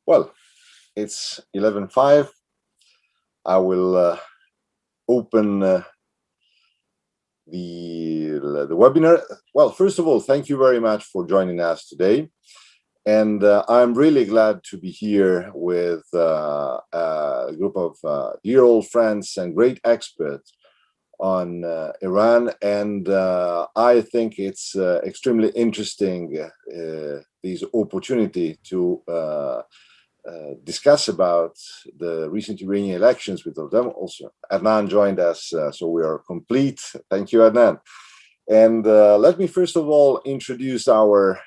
Well, it's 11:05. I will open the webinar. Well, first of all, thank you very much for joining us today. And I'm really glad to be here with a group of dear old friends and great experts on Iran. And I think it's extremely interesting, this opportunity to discuss about the recent Iranian elections with them. Also, Adnan joined us, so we are complete. Thank you, Adnan. And let me first of all introduce our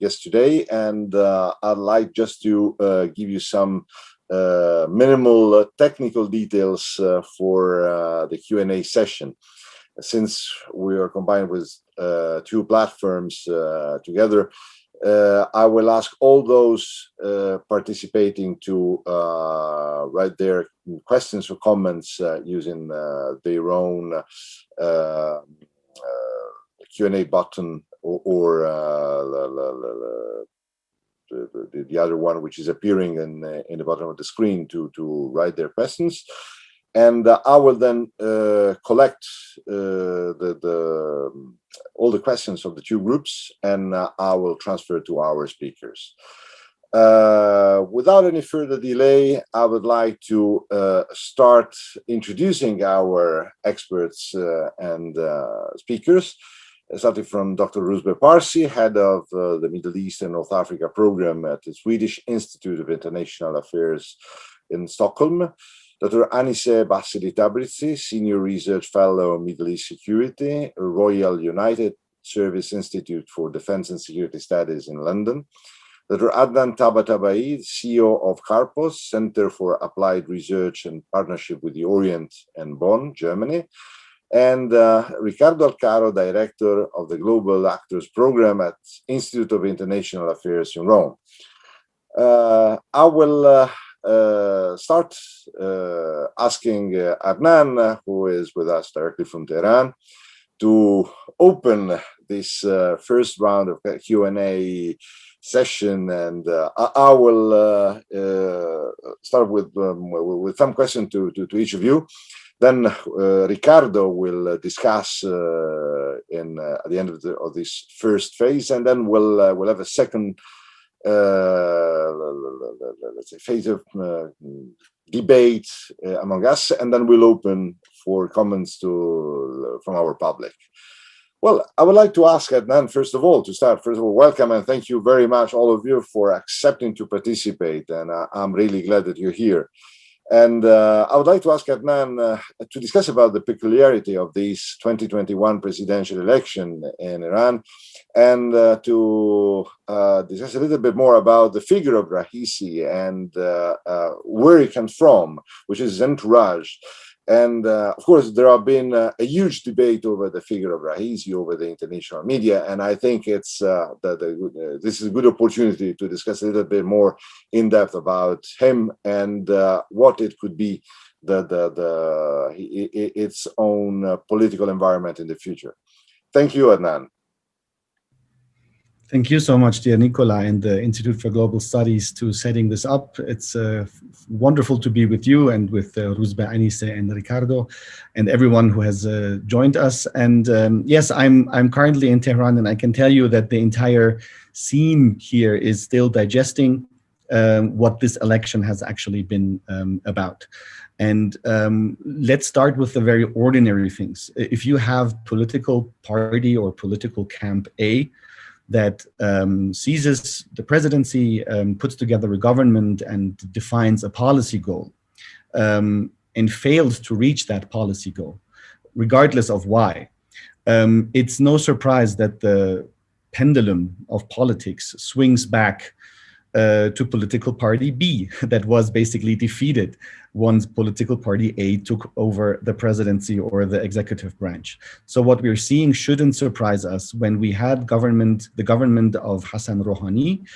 guest today, and I'd like just to give you some minimal technical details for the Q&A session. Since we are combined with two platforms together, I will ask all those participating to write their questions or comments using their own Q&A button or the other one which is appearing in the bottom of the screen to write their questions. And I will then collect all the questions of the two groups, and I will transfer to our speakers. Without any further delay, I would like to start introducing our experts and speakers, starting from Dr. Rouzbeh PARSI, head of the Middle East and North Africa program at the Swedish Institute of International Affairs in Stockholm. Dr. Aniseh BASSIRI TABRIZI, Senior Research Fellow, Middle East Security, Royal United Service Institute for Defense and Security Studies in London. Dr. Adnan TABATABAI, CEO of Carpo, Center for Applied Research and Partnership with the Orient in Bonn, Germany. And Riccardo ALCARO, Director of the Global Actors Program at Institute of International Affairs in Rome. I will start asking Adnan, who is with us directly from Tehran, to open this first round of Q&A session, and I will start with some questions to each of you. Then Riccardo will discuss at the end of this first phase, and then we'll have a second let's say phase of debate among us, and then we'll open for comments from our public. Well, I would like to ask Adnan, first of all, welcome and thank you very much, all of you, for accepting to participate, and I'm really glad that you're here. And I would like to ask Adnan to discuss about the peculiarity of this 2021 presidential election in Iran, and to discuss a little bit more about the figure of Raisi and where he comes from, which is his entourage. And of course, there have been a huge debate over the figure of Raisi over the international media, and I think it's this is a good opportunity to discuss a little bit more in depth about him and what it could be its own political environment in the future. Thank you, Adnan. Thank you so much, dear Nicola, and the Institute for Global Studies to setting this up. It's wonderful to be with you and with Rouzbeh, Aniseh, and Riccardo, and everyone who has joined us. And yes, I'm currently in Tehran, and I can tell you that the entire scene here is still digesting what this election has actually been about. And let's start with the very ordinary things. If you have political party or political camp A that seizes the presidency, puts together a government and defines a policy goal, and fails to reach that policy goal, regardless of why, it's no surprise that the pendulum of politics swings back to political party B that was basically defeated once political party A took over the presidency or the executive branch. So what we're seeing shouldn't surprise us when we had the government of Hassan Rouhani,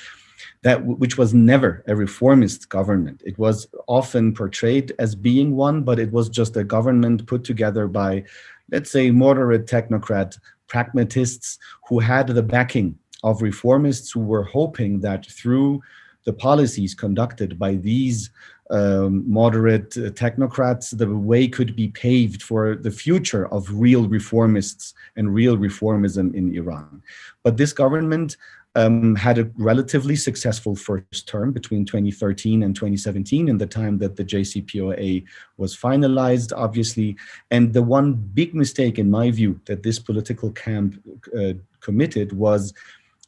which was never a reformist government. It was often portrayed as being one, but it was just a government put together by, let's say, moderate technocrat pragmatists who had the backing of reformists who were hoping that through the policies conducted by these moderate technocrats, the way could be paved for the future of real reformists and real reformism in Iran. But this government had a relatively successful first term between 2013 and 2017, in the time that the JCPOA was finalized, obviously. And the one big mistake, in my view, that this political camp committed was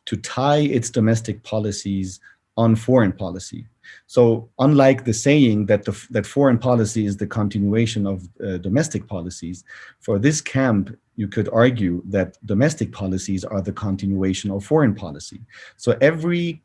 to tie its domestic policies on foreign policy. So unlike the saying that that foreign policy is the continuation of domestic policies, for this camp, you could argue that domestic policies are the continuation of foreign policy. So every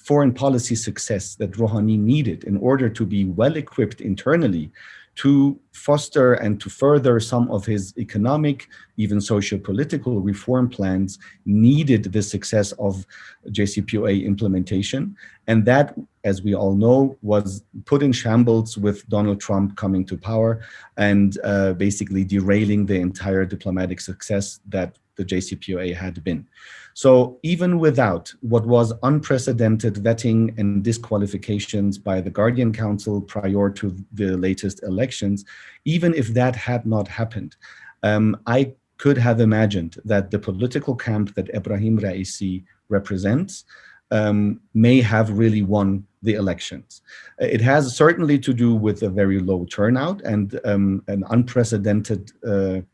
foreign policy success that Rouhani needed in order to be well equipped internally to foster and to further some of his economic, even socio-political reform plans, needed the success of JCPOA implementation. And that, as we all know, was put in shambles with Donald Trump coming to power and basically derailing the entire diplomatic success that the JCPOA had been. So even without what was unprecedented vetting and disqualifications by the Guardian Council prior to the latest elections, even if that had not happened, I could have imagined that the political camp that Ebrahim Raisi represents may have really won the elections. It has certainly to do with a very low turnout and an unprecedented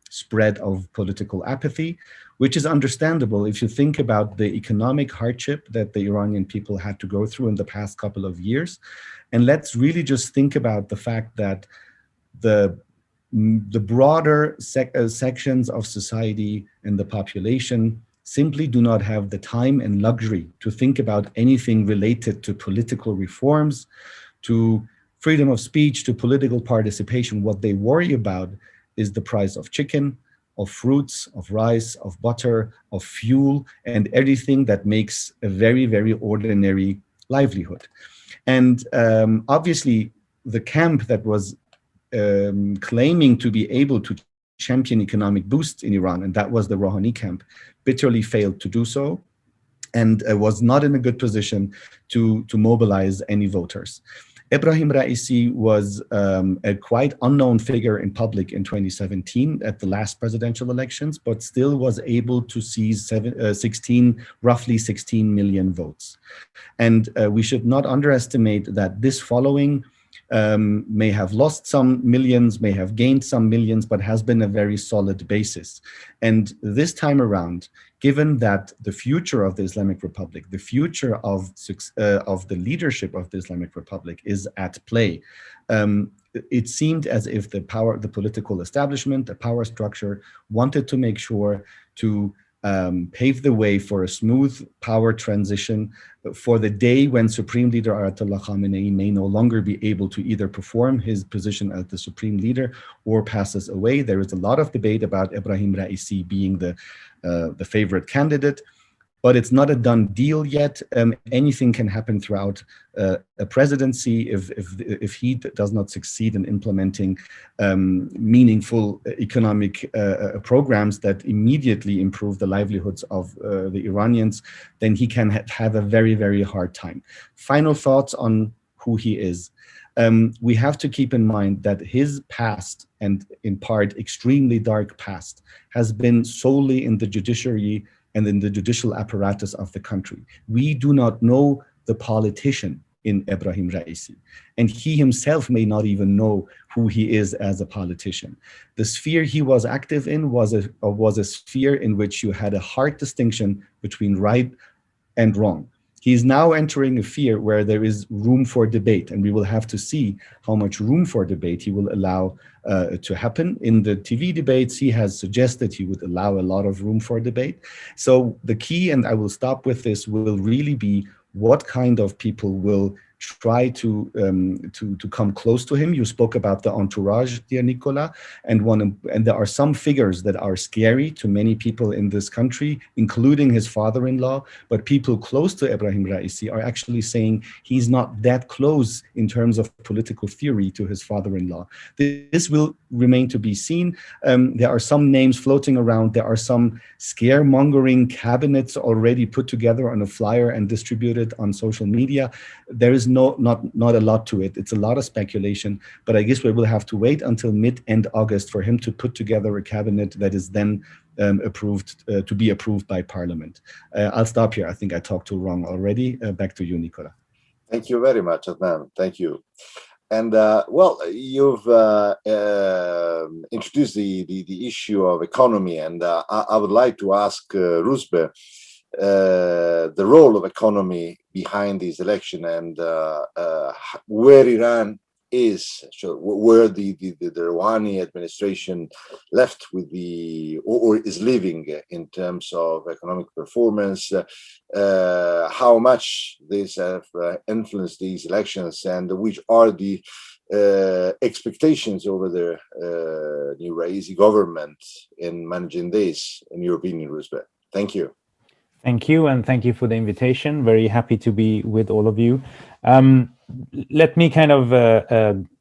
spread of political apathy, which is understandable if you think about the economic hardship that the Iranian people had to go through in the past couple of years. And let's really just think about the fact that the broader sections of society and the population simply do not have the time and luxury to think about anything related to political reforms, to freedom of speech, to political participation. What they worry about is the price of chicken, of fruits, of rice, of butter, of fuel, and everything that makes a very, very ordinary livelihood. And obviously, the camp that was claiming to be able to champion economic boost in Iran, and that was the Rouhani camp, bitterly failed to do so and was not in a good position to mobilize any voters. Ebrahim Raisi was a quite unknown figure in public in 2017 at the last presidential elections, but still was able to seize roughly 16 million votes. And we should not underestimate that this following may have lost some millions, may have gained some millions, but has been a very solid basis. And this time around, given that the future of the Islamic Republic, the future of the leadership of the Islamic Republic is at play, it seemed as if the political establishment, the power structure, wanted to make sure to pave the way for a smooth power transition for the day when Supreme Leader Ayatollah Khamenei may no longer be able to either perform his position as the Supreme Leader or passes away. There is a lot of debate about Ebrahim Raisi being the favorite candidate, but it's not a done deal yet. Anything can happen throughout a presidency if he does not succeed in implementing meaningful economic programs that immediately improve the livelihoods of the Iranians, then he can have a very, very hard time. Final thoughts on who he is. We have to keep in mind that his past, and in part extremely dark past, has been solely in the judiciary and in the judicial apparatus of the country. We do not know the politician in Ebrahim Raisi, and he himself may not even know who he is as a politician. The sphere he was active in was a sphere in which you had a hard distinction between right and wrong. He's now entering a sphere where there is room for debate, and we will have to see how much room for debate he will allow to happen. In the TV debates, he has suggested he would allow a lot of room for debate. So the key, and I will stop with this, will really be what kind of people will try to come close to him. You spoke about the entourage, dear Nicola, and there are some figures that are scary to many people in this country, including his father-in-law. But people close to Ebrahim Raisi are actually saying he's not that close in terms of political theory to his father-in-law. This will remain to be seen. There are some names floating around. There are some scaremongering cabinets already put together on a flyer and distributed on social media. There is not a lot to it. It's a lot of speculation, but I guess we will have to wait until mid-end August for him to put together a cabinet that is then to be approved by Parliament. I'll stop here. I think I talked too long already. Back to you, Nicola. Thank you very much, Adnan. Thank you. And well, you've introduced the issue of economy, and I would like to ask Rouzbeh the role of economy behind this election, and where Iran is, so where the Rouhani administration left with or is living in terms of economic performance, how much this have influenced these elections, and which are the expectations over the new Raisi government in managing this, in your opinion, Rouzbeh? Thank you. Thank you, and thank you for the invitation. Very happy to be with all of you. Let me kind of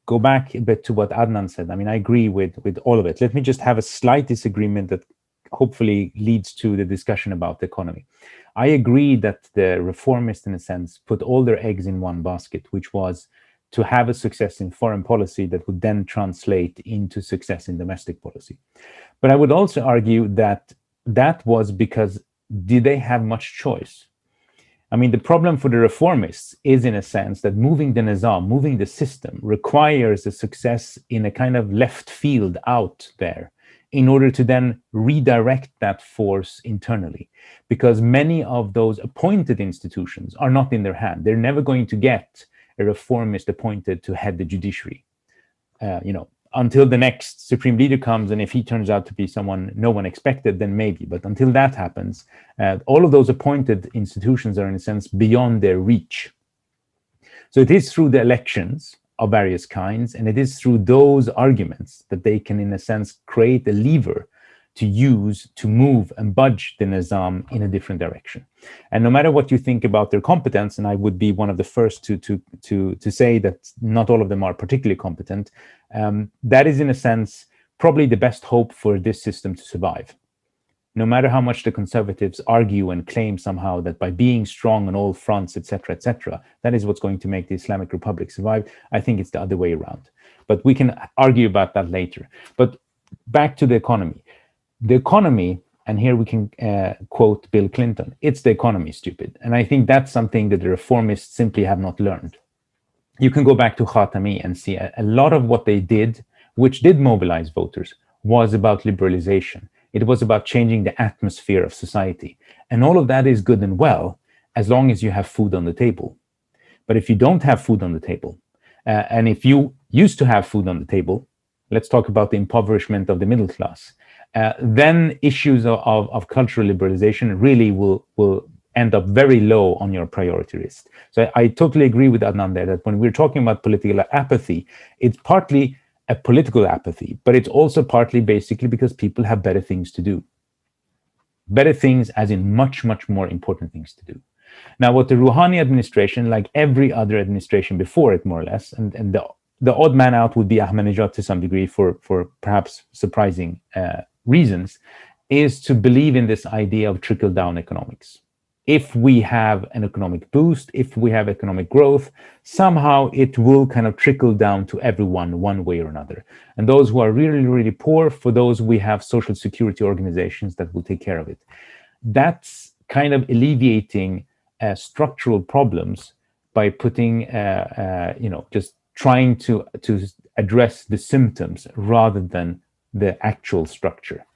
go back a bit to what Adnan said. I mean, I agree with all of it. Let me just have a slight disagreement that hopefully leads to the discussion about the economy. I agree that the reformists, in a sense, put all their eggs in one basket, which was to have a success in foreign policy that would then translate into success in domestic policy. But I would also argue that that was because did they have much choice? I mean, the problem for the reformists is, in a sense, that moving the nizam, moving the system, requires a success in a kind of left field out there in order to then redirect that force internally. Because many of those appointed institutions are not in their hand. They're never going to get a reformist appointed to head the judiciary, until the next supreme leader comes, and if he turns out to be someone no one expected, then maybe. But until that happens, all of those appointed institutions are, in a sense, beyond their reach. So it is through the elections of various kinds, and it is through those arguments that they can, in a sense, create a lever to use to move and budge the nizam in a different direction. And no matter what you think about their competence, and I would be one of the first to say that not all of them are particularly competent, that is, in a sense, probably the best hope for this system to survive. No matter how much the conservatives argue and claim somehow that by being strong on all fronts, etc., that is what's going to make the Islamic Republic survive, I think it's the other way around. But we can argue about that later. But back to the economy. The economy, and here we can quote Bill Clinton, it's the economy, stupid. And I think that's something that the reformists simply have not learned. You can go back to Khatami and see a lot of what they did, which did mobilize voters, was about liberalization. It was about changing the atmosphere of society. And all of that is good and well, as long as you have food on the table. But if you don't have food on the table, and if you used to have food on the table, let's talk about the impoverishment of the middle class, then issues of cultural liberalization really will end up very low on your priority list. So I totally agree with Adnan there that when we're talking about political apathy, it's partly a political apathy, but it's also partly basically because people have better things to do. Better things as in much, much more important things to do. Now, what the Rouhani administration, like every other administration before it, more or less, and the odd man out would be Ahmadinejad to some degree for perhaps surprising reasons, is to believe in this idea of trickle-down economics. If we have an economic boost, if we have economic growth, somehow it will kind of trickle down to everyone one way or another. And those who are really, really poor, for those we have social security organizations that will take care of it. That's kind of alleviating structural problems by putting, just trying to address the symptoms rather than the actual structure.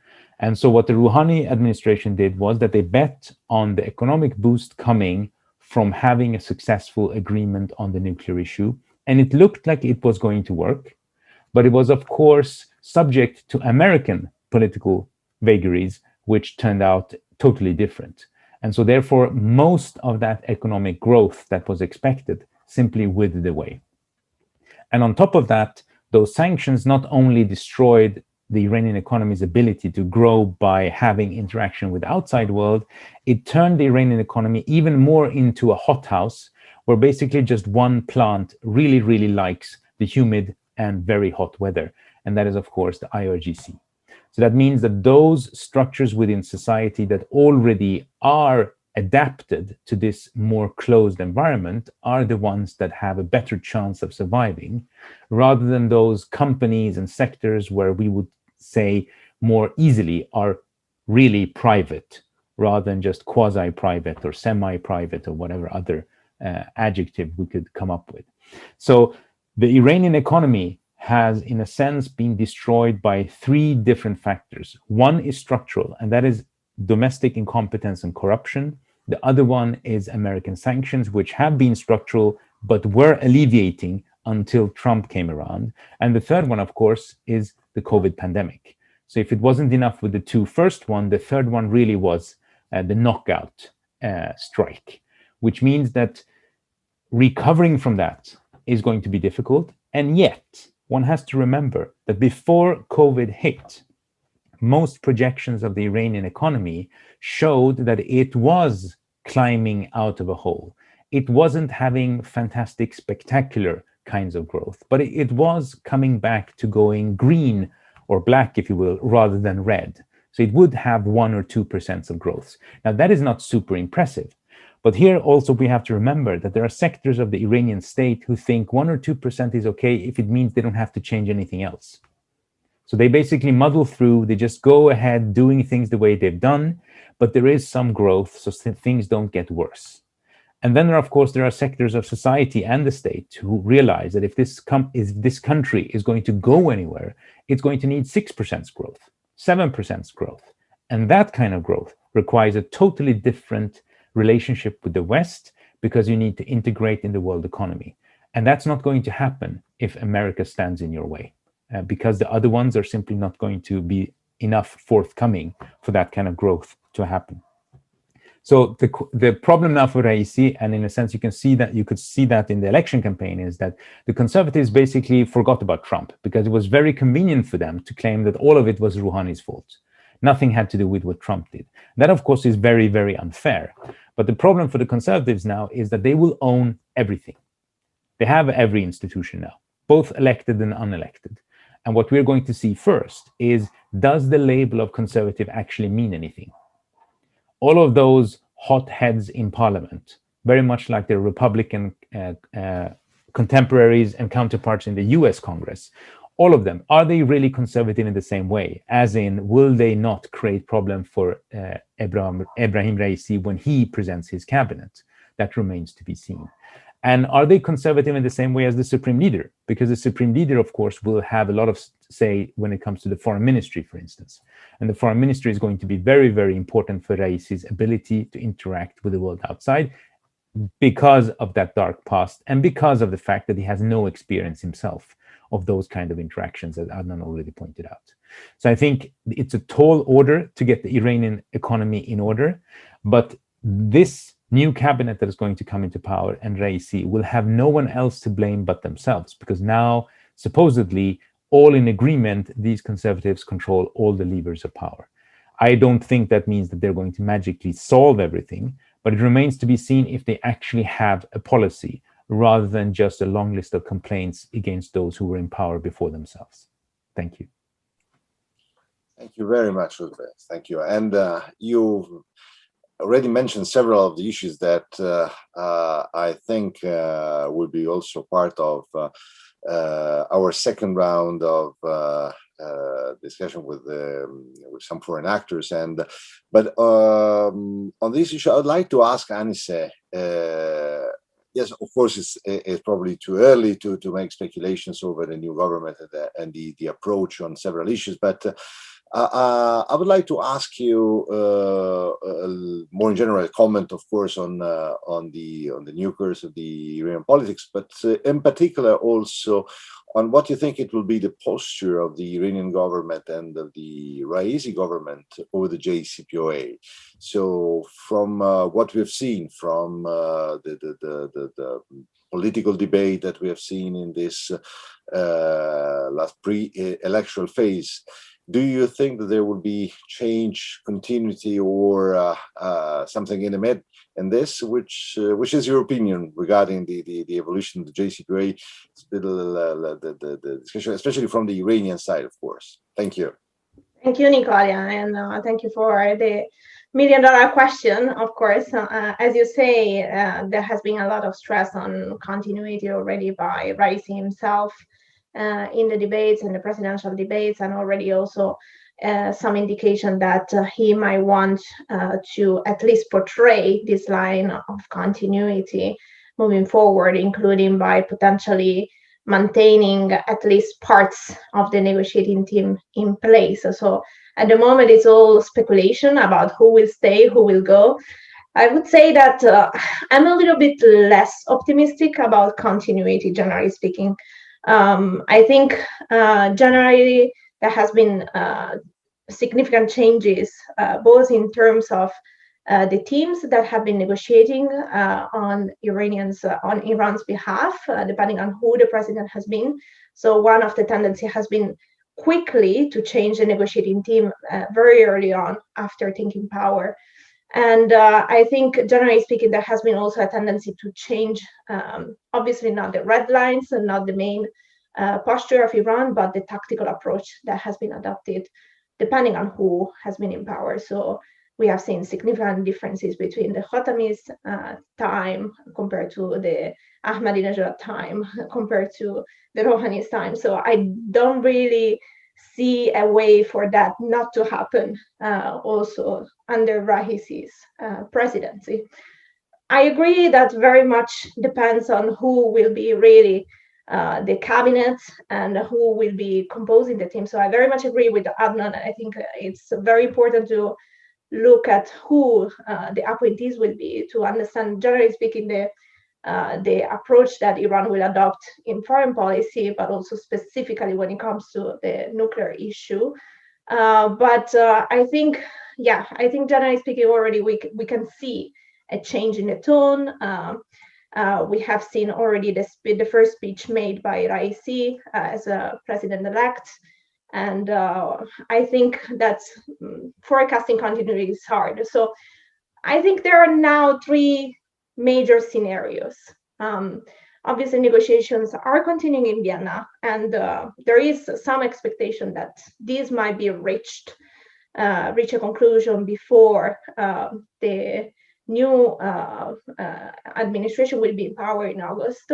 And so what the Rouhani administration did was that they bet on the economic boost coming from having a successful agreement on the nuclear issue. And it looked like it was going to work, but it was, of course, subject to American political vagaries, which turned out totally different. And so therefore, most of that economic growth that was expected simply withered away. And on top of that, those sanctions not only destroyed the Iranian economy's ability to grow by having interaction with the outside world, it turned the Iranian economy even more into a hothouse where basically just one plant really, really likes the humid and very hot weather. And that is, of course, the IRGC. So that means that those structures within society that already are adapted to this more closed environment are the ones that have a better chance of surviving, rather than those companies and sectors where we would say more easily are really private, rather than just quasi-private or semi-private or whatever other adjective we could come up with. So the Iranian economy has, in a sense, been destroyed by three different factors. One is structural, and that is domestic incompetence and corruption. The other one is American sanctions, which have been structural, but were alleviating until Trump came around. And the third one, of course, is the COVID pandemic. So if it wasn't enough with the two first one, the third one really was the knockout strike, which means that recovering from that is going to be difficult. And yet, one has to remember that before COVID hit, most projections of the Iranian economy showed that it was climbing out of a hole. It wasn't having fantastic, spectacular kinds of growth, but it was coming back to going green or black, if you will, rather than red. So it would have 1 or 2% of growth. Now, that is not super impressive. But here also we have to remember that there are sectors of the Iranian state who think 1 or 2% is okay if it means they don't have to change anything else. So they basically muddle through, they just go ahead doing things the way they've done, but there is some growth so things don't get worse. And then, of course, there are sectors of society and the state who realize that if this country is going to go anywhere, it's going to need 6% growth, 7% growth. And that kind of growth requires a totally different relationship with the West, because you need to integrate in the world economy. And that's not going to happen if America stands in your way, because the other ones are simply not going to be enough forthcoming for that kind of growth to happen. So the problem now for Raisi, and in a sense you could see that in the election campaign, is that the conservatives basically forgot about Trump, because it was very convenient for them to claim that all of it was Rouhani's fault. Nothing had to do with what Trump did. That, of course, is very, very unfair. But the problem for the conservatives now is that they will own everything. They have every institution now, both elected and unelected. And what we're going to see first is, does the label of conservative actually mean anything? All of those hot heads in parliament, very much like their Republican contemporaries and counterparts in the US Congress, all of them, are they really conservative in the same way? As in, will they not create problem for Ebrahim Raisi when he presents his cabinet? That remains to be seen. And are they conservative in the same way as the Supreme Leader? Because the Supreme Leader, of course, will have a lot of say when it comes to the foreign ministry, for instance. And the foreign ministry is going to be very, very important for Raisi's ability to interact with the world outside, because of that dark past and because of the fact that he has no experience himself of those kind of interactions, as Adnan already pointed out. So I think it's a tall order to get the Iranian economy in order, but this new cabinet that is going to come into power and Raisi will have no one else to blame but themselves, because now, supposedly, all in agreement, these conservatives control all the levers of power. I don't think that means that they're going to magically solve everything, but it remains to be seen if they actually have a policy, rather than just a long list of complaints against those who were in power before themselves. Thank you. Thank you very much, Rouzbeh. Thank you. And you already mentioned several of the issues that I think will be also part of our second round of discussion with some foreign actors. But on this issue, I would like to ask Aniseh. Yes, of course, it's probably too early to make speculations over the new government and the approach on several issues. But I would like to ask you more in general comment, of course, on the new course of the Iranian politics, but in particular also on what you think it will be the posture of the Iranian government and of the Raisi government over the JCPOA. So from what we've seen from the political debate that we have seen in this last pre-electoral phase. Do you think that there will be change, continuity, or something in the mid in this? Which is your opinion regarding the evolution of the JCPOA, the discussion, especially from the Iranian side, of course? Thank you. Thank you, Nicola, and thank you for the million-dollar question. Of course, as you say, there has been a lot of stress on continuity already by Raisi himself in the debates and the presidential debates, and already also some indication that he might want to at least portray this line of continuity moving forward, including by potentially maintaining at least parts of the negotiating team in place. So at the moment, it's all speculation about who will stay, who will go. I would say that I'm a little bit less optimistic about continuity, generally speaking. I think generally there has been significant changes, both in terms of the teams that have been negotiating on Iran's behalf, depending on who the president has been. So one of the tendency has been quickly to change the negotiating team very early on after taking power. And I think, generally speaking, there has been also a tendency to change, obviously not the red lines and not the main posture of Iran, but the tactical approach that has been adopted depending on who has been in power. So we have seen significant differences between the Khatami's time compared to the Ahmadinejad time, compared to the Rouhani's time. So I don't really see a way for that not to happen also under Raisi's presidency. I agree that very much depends on who will be really the cabinet and who will be composing the team. So I very much agree with Adnan. I think it's very important to look at who the appointees will be to understand, generally speaking, the approach that Iran will adopt in foreign policy, but also specifically when it comes to the nuclear issue. But I think generally speaking, already we can see a change in the tone. We have seen already the first speech made by Raisi as a president-elect. And I think that forecasting continuity is hard. So I think there are now three major scenarios. Obviously, negotiations are continuing in Vienna, and there is some expectation that these might be reach a conclusion before the new administration will be in power in August.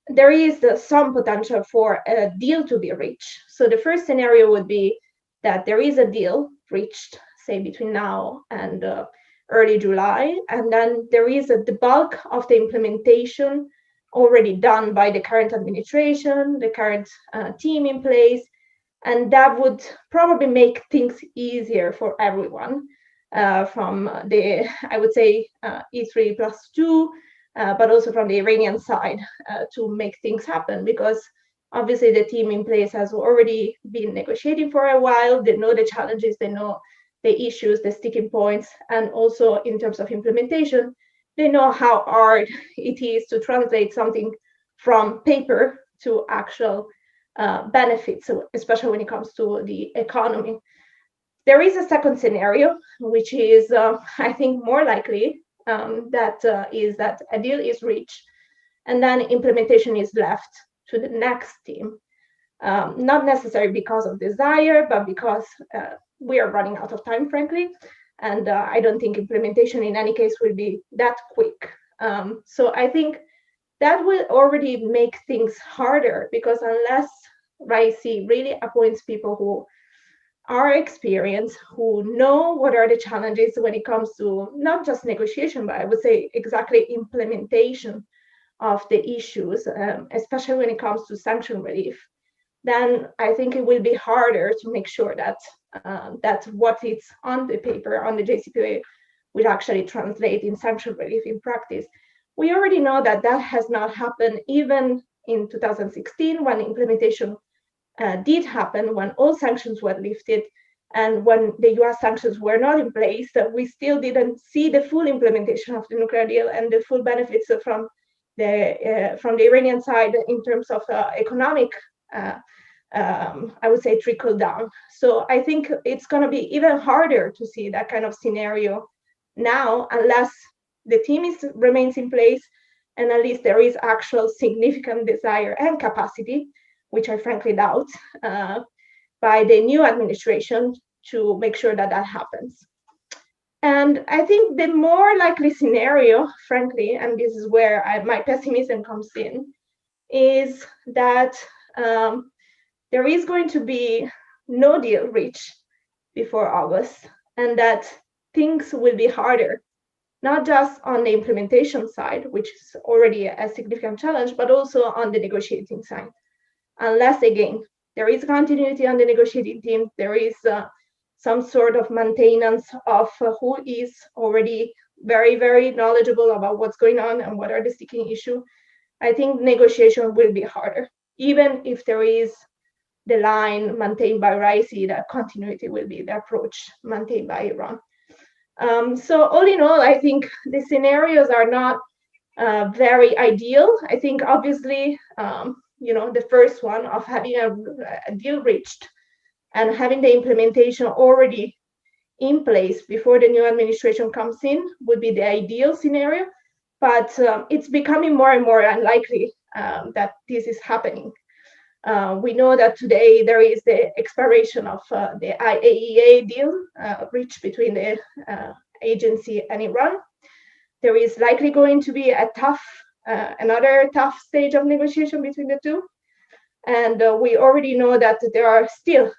There is some potential for a deal to be reached. So the first scenario would be that there is a deal reached, say, between now and early July, and then there is the bulk of the implementation already done by the current administration, the current team in place, and that would probably make things easier for everyone from the, I would say, E3+2, but also from the Iranian side to make things happen, because obviously the team in place has already been negotiating for a while. They know the challenges, they know the issues, the sticking points, and also in terms of implementation, they know how hard it is to translate something from paper to actual benefits, especially when it comes to the economy. There is a second scenario, which is, I think, more likely, is that a deal is reached and then implementation is left to the next team. Not necessarily because of desire, but because we are running out of time, frankly. And I don't think implementation in any case will be that quick. So I think that will already make things harder, because unless Raisi really appoints people who are experienced, who know what are the challenges when it comes to not just negotiation, but I would say exactly implementation of the issues, especially when it comes to sanction relief, then I think it will be harder to make sure that that what is on the paper, on the JCPOA, will actually translate in sanction relief in practice. We already know that that has not happened even in 2016, when implementation did happen, when all sanctions were lifted, and when the US sanctions were not in place, we still didn't see the full implementation of the nuclear deal and the full benefits from from the Iranian side in terms of economic, I would say, trickle down. So I think it's going to be even harder to see that kind of scenario now, unless the team remains in place, and at least there is actual significant desire and capacity, which I frankly doubt, by the new administration to make sure that that happens. And I think the more likely scenario, frankly, and this is where my pessimism comes in, is that there is going to be no deal reached before August, and that things will be harder, not just on the implementation side, which is already a significant challenge, but also on the negotiating side. Unless, again, there is continuity on the negotiating team, there is some sort of maintenance of who is already very, very knowledgeable about what's going on and what are the sticking issues, I think negotiation will be harder, even if there is the line maintained by Raisi that continuity will be the approach maintained by Iran. So all in all, I think the scenarios are not very ideal. I think obviously, the first one of having a deal reached and having the implementation already in place before the new administration comes in would be the ideal scenario, but it's becoming more and more unlikely that this is happening. We know that today there is the expiration of the IAEA deal reached between the agency and Iran. There is likely going to be another tough stage of negotiation between the two. And we already know that there are still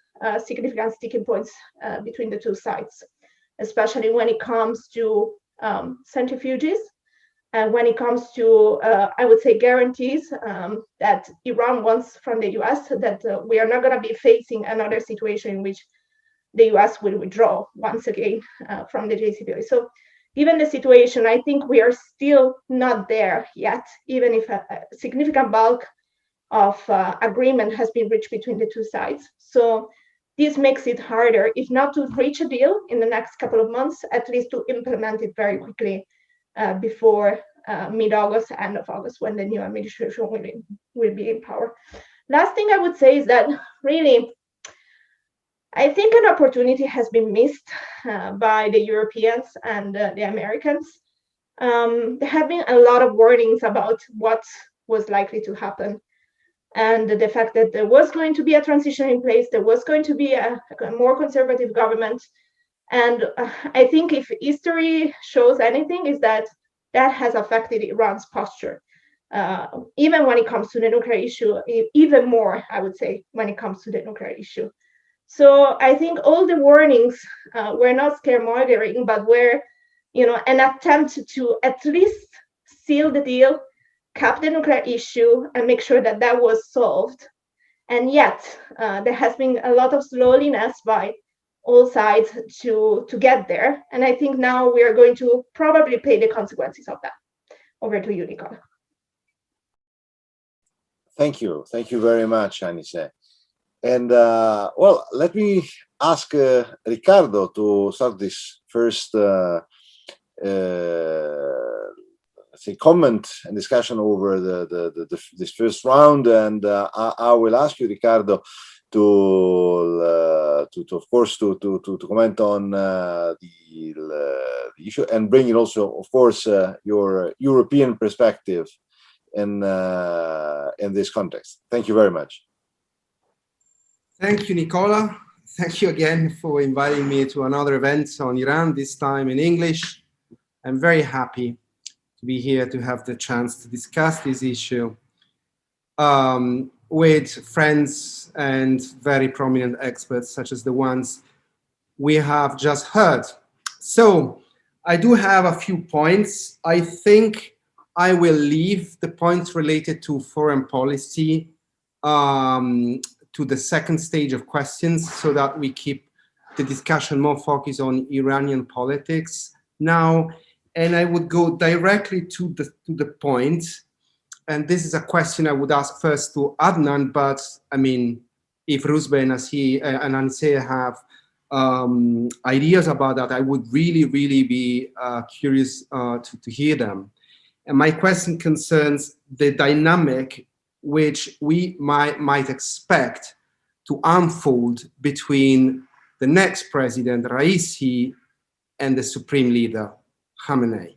significant sticking points between the two sides, especially when it comes to centrifuges and when it comes to, I would say, guarantees that Iran wants from the US that we are not going to be facing another situation in which the US will withdraw once again from the JCPOA. So given the situation, I think we are still not there yet, even if a significant bulk of agreement has been reached between the two sides. So this makes it harder, if not to reach a deal in the next couple of months, at least to implement it very quickly before mid-August, end of August, when the new administration will be in power. Last thing I would say is that really, I think an opportunity has been missed by the Europeans and the Americans. There have been a lot of warnings about what was likely to happen. And the fact that there was going to be a transition in place, there was going to be a more conservative government. And I think if history shows anything, is that has affected Iran's posture, even when it comes to the nuclear issue, even more, I would say, when it comes to the nuclear issue. So I think all the warnings were not scaremongering, but were, an attempt to at least seal the deal, cap the nuclear issue, and make sure that that was solved. And yet, there has been a lot of slowness by all sides to get there. And I think now we are going to probably pay the consequences of that. Over to you, Nicola. Thank you. Thank you very much, Aniseh. And well, let me ask Riccardo to start this first say comment and discussion over this first round, and I will ask you, Riccardo, to of course to comment on the issue and bring in also, of course, your European perspective in this context. Thank you very much. Thank you, Nicola. Thank you again for inviting me to another event on Iran, this time in English. I'm very happy to be here to have the chance to discuss this issue with friends and very prominent experts, such as the ones we have just heard. So I do have a few points. I think I will leave the points related to foreign policy to the second stage of questions, so that we keep the discussion more focused on Iranian politics now. And I would go directly to the point. And this is a question I would ask first to Adnan, but I mean, if Rouzbeh and Aniseh have ideas about that, I would really, really be curious to hear them. And my question concerns the dynamic which we might expect to unfold between the next president, Raisi, and the supreme leader, Khamenei.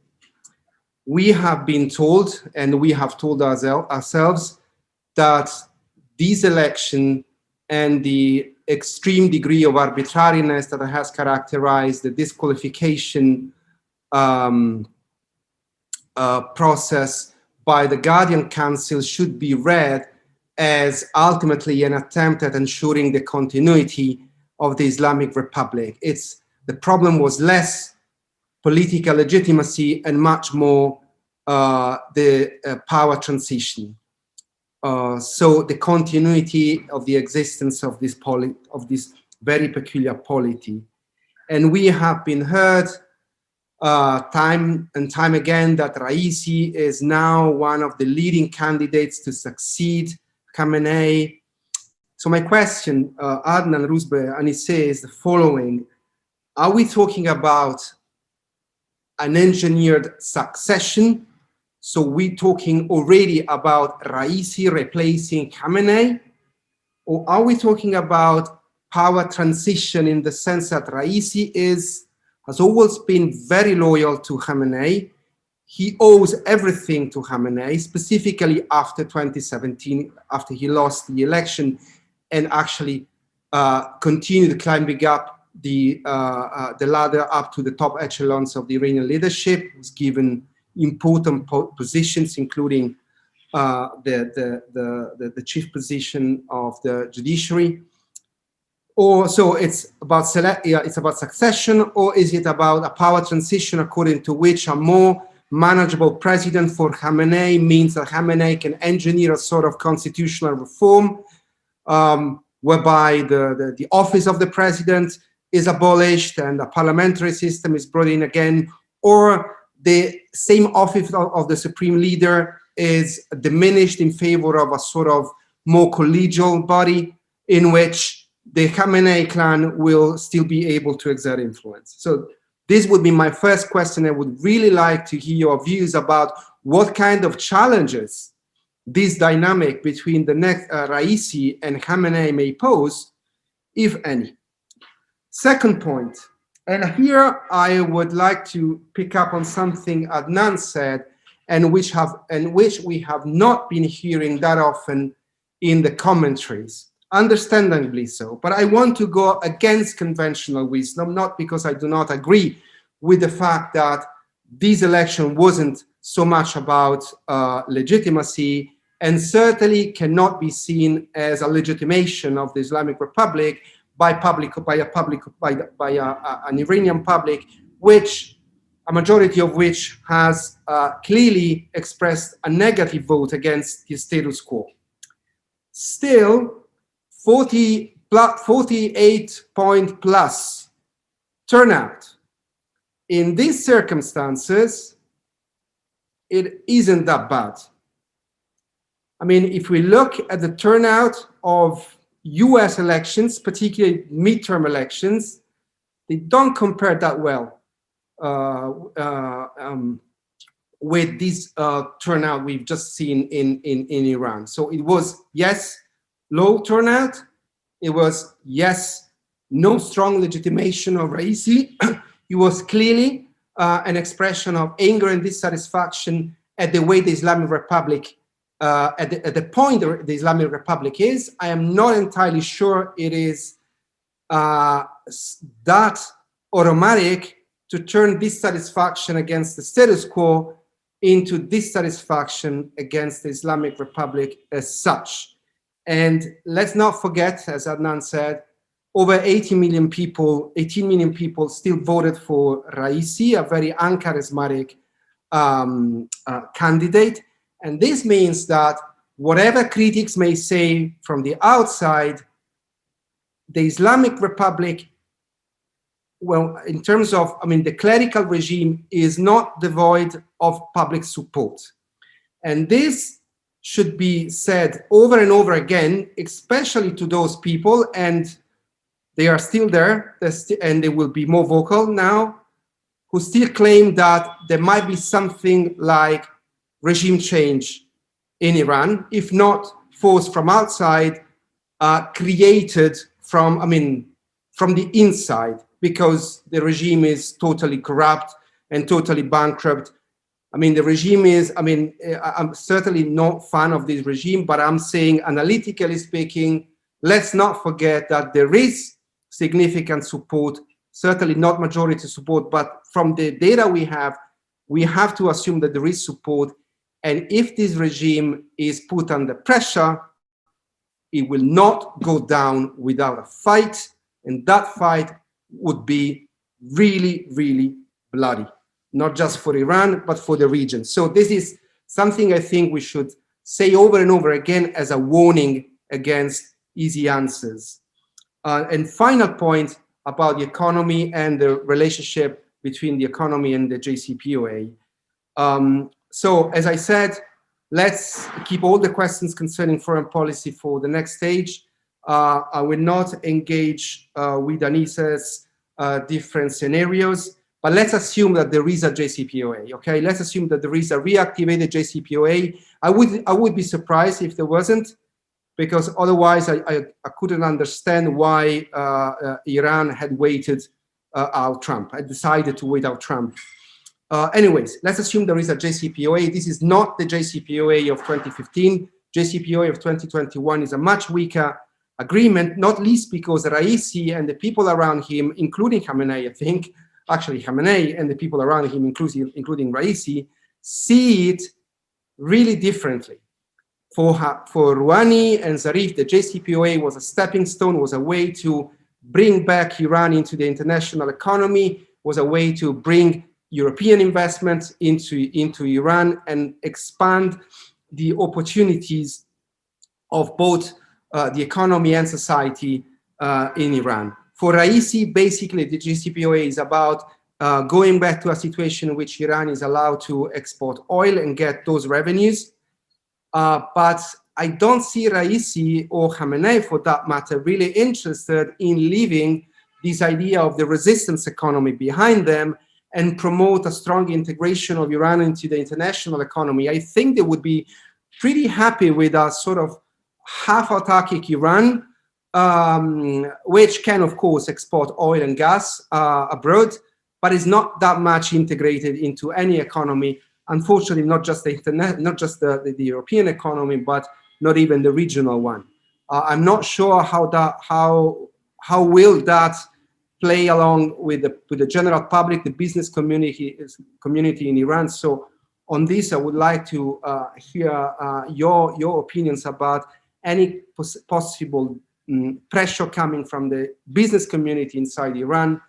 We have been told, and we have told ourselves, that this election and the extreme degree of arbitrariness that has characterized the disqualification process by the Guardian Council should be read as ultimately an attempt at ensuring the continuity of the Islamic Republic. The problem was less political legitimacy and much more the power transition. So the continuity of the existence of this very peculiar polity. And we have been heard time and time again that Raisi is now one of the leading candidates to succeed Khamenei. So my question, Adnan, Rouzbeh, Aniseh, is the following. Are we talking about an engineered succession? So we're talking already about Raisi replacing Khamenei? Or are we talking about power transition in the sense that Raisi has always been very loyal to Khamenei? He owes everything to Khamenei, specifically after 2017, after he lost the election and actually continued climbing up the ladder up to the top echelons of the Iranian leadership. He was given important positions, including the chief position of the judiciary. Or so it's about succession, or is it about a power transition according to which a more manageable president for Khamenei means that Khamenei can engineer a sort of constitutional reform whereby the office of the president is abolished and a parliamentary system is brought in again, or the same office of the supreme leader is diminished in favor of a sort of more collegial body in which the Khamenei clan will still be able to exert influence. So this would be my first question. I would really like to hear your views about what kind of challenges this dynamic between the next Raisi and Khamenei may pose, if any. Second point, and here I would like to pick up on something Adnan said, and which we have not been hearing that often in the commentaries, understandably so. But I want to go against conventional wisdom, not because I do not agree with the fact that this election wasn't so much about legitimacy, and certainly cannot be seen as a legitimation of the Islamic Republic by an Iranian public, which a majority of which has clearly expressed a negative vote against the status quo. Still, 48-point plus turnout. In these circumstances, it isn't that bad. I mean, if we look at the turnout of US elections, particularly midterm elections, they don't compare that well with this turnout we've just seen in Iran. So it was, yes, low turnout. It was, yes, no strong legitimation of Raisi. It was clearly an expression of anger and dissatisfaction at the way the Islamic Republic, at the point the Islamic Republic is. I am not entirely sure it is that automatic to turn dissatisfaction against the status quo into dissatisfaction against the Islamic Republic as such. And let's not forget, as Adnan said, over 18 million people still voted for Raisi, a very uncharismatic candidate. And this means that whatever critics may say from the outside, the Islamic Republic, well, in terms of, I mean, the clerical regime is not devoid of public support. And this should be said over and over again, especially to those people, and they are still there, and they will be more vocal now, who still claim that there might be something like regime change in Iran, if not forced from outside, created from, from the inside, because the regime is totally corrupt and totally bankrupt. The regime is, I'm certainly not fan of this regime, but I'm saying, analytically speaking, let's not forget that there is significant support, certainly not majority support, but from the data we have to assume that there is support. And if this regime is put under pressure, it will not go down without a fight. And that fight would be really, really bloody, not just for Iran, but for the region. So this is something I think we should say over and over again as a warning against easy answers. And final point about the economy and the relationship between the economy and the JCPOA. So as I said, let's keep all the questions concerning foreign policy for the next stage. I will not engage with Aniseh's different scenarios, but let's assume that there is a JCPOA, okay? Let's assume that there is a reactivated JCPOA. I would be surprised if there wasn't, because otherwise I couldn't understand why Iran had waited out Trump, had decided to wait out Trump. Anyways, let's assume there is a JCPOA. This is not the JCPOA of 2015. JCPOA of 2021 is a much weaker agreement, not least because Raisi and the people around him, including Khamenei, I think, actually Khamenei and the people around him, including Raisi, see it really differently. For Rouhani and Zarif, the JCPOA was a stepping stone, was a way to bring back Iran into the international economy, was a way to bring European investments into Iran and expand the opportunities of both the economy and society in Iran. For Raisi, basically, the JCPOA is about going back to a situation in which Iran is allowed to export oil and get those revenues. But I don't see Raisi or Khamenei, for that matter, really interested in leaving this idea of the resistance economy behind them and promote a strong integration of Iran into the international economy. I think they would be pretty happy with a sort of half-autarkic Iran, which can, of course, export oil and gas abroad, but is not that much integrated into any economy. Unfortunately, not just the European economy, but not even the regional one. I'm not sure how will that play along with the general public, the business community in Iran. So on this, I would like to hear your opinions about any possible pressure coming from the business community inside Iran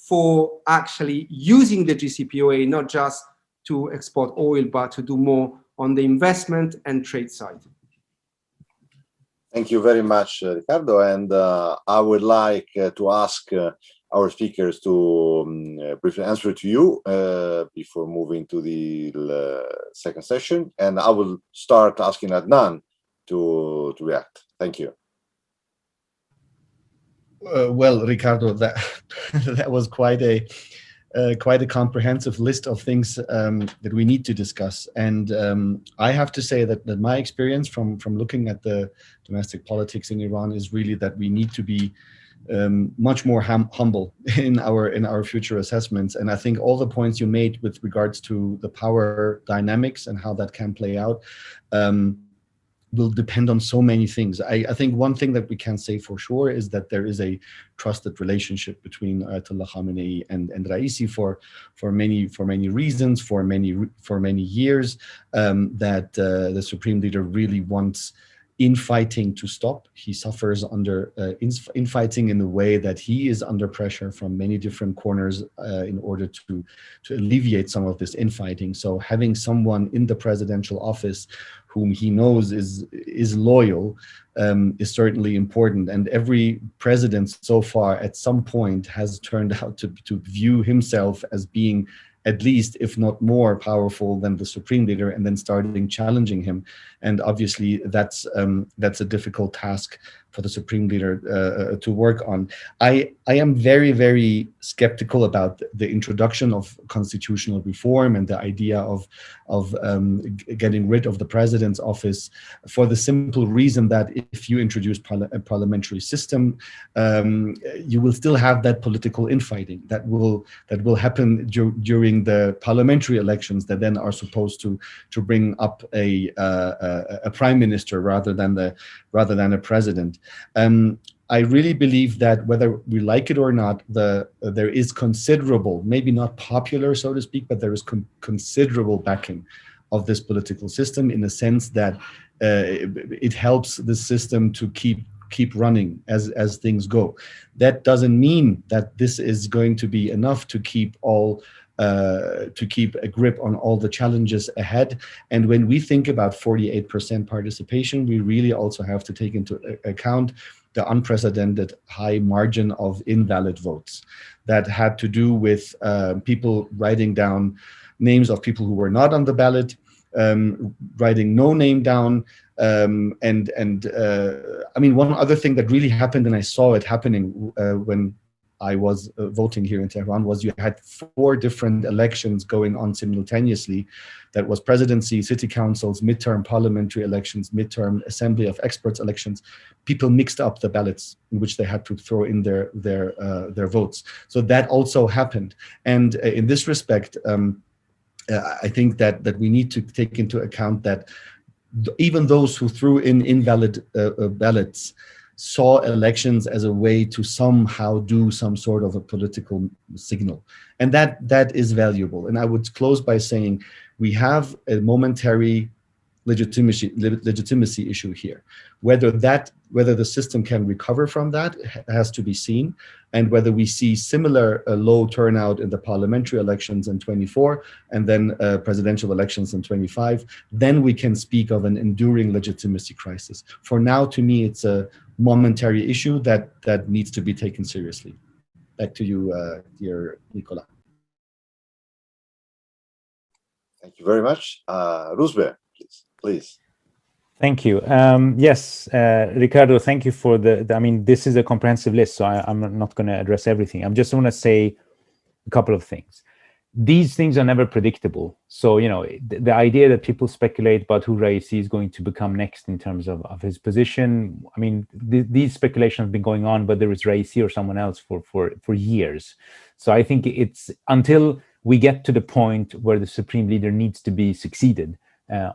for actually using the JCPOA, not just to export oil, but to do more on the investment and trade side. Thank you very much, Riccardo. And I would like to ask our speakers to briefly answer to you before moving to the second session. And I will start asking Adnan to react. Thank you. Well, Riccardo, that was quite a comprehensive list of things that we need to discuss. And I have to say that my experience from looking at the domestic politics in Iran is really that we need to be much more humble in our future assessments. And I think all the points you made with regards to the power dynamics and how that can play out will depend on so many things. I think one thing that we can say for sure is that there is a trusted relationship between Ayatollah Khamenei and Raisi for many reasons, for many years, that the Supreme Leader really wants infighting to stop. He suffers under infighting in the way that he is under pressure from many different corners in order to alleviate some of this infighting. So having someone in the presidential office whom he knows is loyal is certainly important. And every president so far at some point has turned out to view himself as being at least, if not more powerful than the Supreme Leader, and then starting challenging him. And obviously that's a difficult task the supreme leader to work on. I am very, very skeptical about the introduction of constitutional reform and the idea of getting rid of the president's office, for the simple reason that if you introduce a parliamentary system, you will still have that political infighting that will happen during the parliamentary elections that then are supposed to bring up a prime minister rather than a president. I really believe that whether we like it or not, there is considerable, maybe not popular, so to speak, but there is considerable backing of this political system, in the sense that it helps the system to keep running as things go. That doesn't mean that this is going to be enough to keep a grip on all the challenges ahead. And when we think about 48% participation, we really also have to take into account the unprecedented high margin of invalid votes that had to do with people writing down names of people who were not on the ballot, writing no name down. I mean, one other thing that really happened, and I saw it happening when I was voting here in Tehran, was you had 4 different elections going on simultaneously. That was presidency, city councils, midterm parliamentary elections, midterm assembly of experts elections. People mixed up the ballots in which they had to throw in their votes. So that also happened. And in this respect, I think that we need to take into account that even those who threw in invalid ballots saw elections as a way to somehow do some sort of a political signal. And that is valuable. And I would close by saying we have a momentary legitimacy issue here. Whether the system can recover from that has to be seen, and whether we see similar low turnout in the parliamentary elections in 24 and then presidential elections in 25, then we can speak of an enduring legitimacy crisis. For now, to me, it's a momentary issue that needs to be taken seriously. Back to you, dear Nicola. Thank you very much. Rouzbeh, please. Thank you. Yes, Riccardo, thank you for I mean, this is a comprehensive list, so I'm not going to address everything. I just want to say a couple of things. These things are never predictable. So, you know, the idea that people speculate about who Raisi is going to become next in terms of his position, I mean, these speculations have been going on, whether it's Raisi or someone else for years. So I think it's until we get to the point where the supreme leader needs to be succeeded,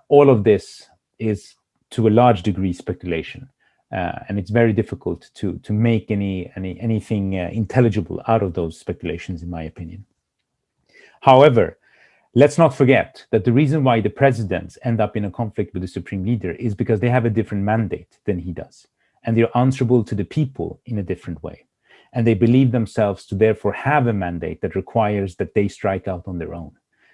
all of this is to a large degree speculation. And it's very difficult to make anything intelligible out of those speculations, in my opinion. However, let's not forget that the reason why the presidents end up in a conflict with the supreme leader is because they have a different mandate than he does. And they're answerable to the people in a different way. And they believe themselves to therefore have a mandate that requires that they strike out on their own.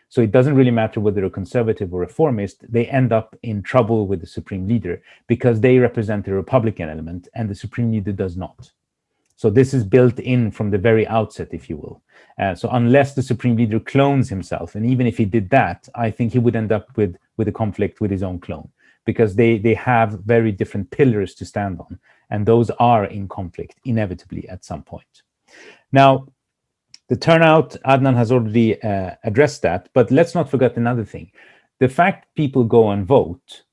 So it doesn't really matter whether they're a conservative or reformist, they end up in trouble with the supreme leader because they represent the Republican element and the supreme leader does not. So this is built in from the very outset, if you will. So unless the supreme leader clones himself, and even if he did that, I think he would end up with a conflict with his own clone, because they have very different pillars to stand on, and those are in conflict inevitably at some point. Now, the turnout, Adnan has already addressed that, but let's not forget another thing. The fact people go and vote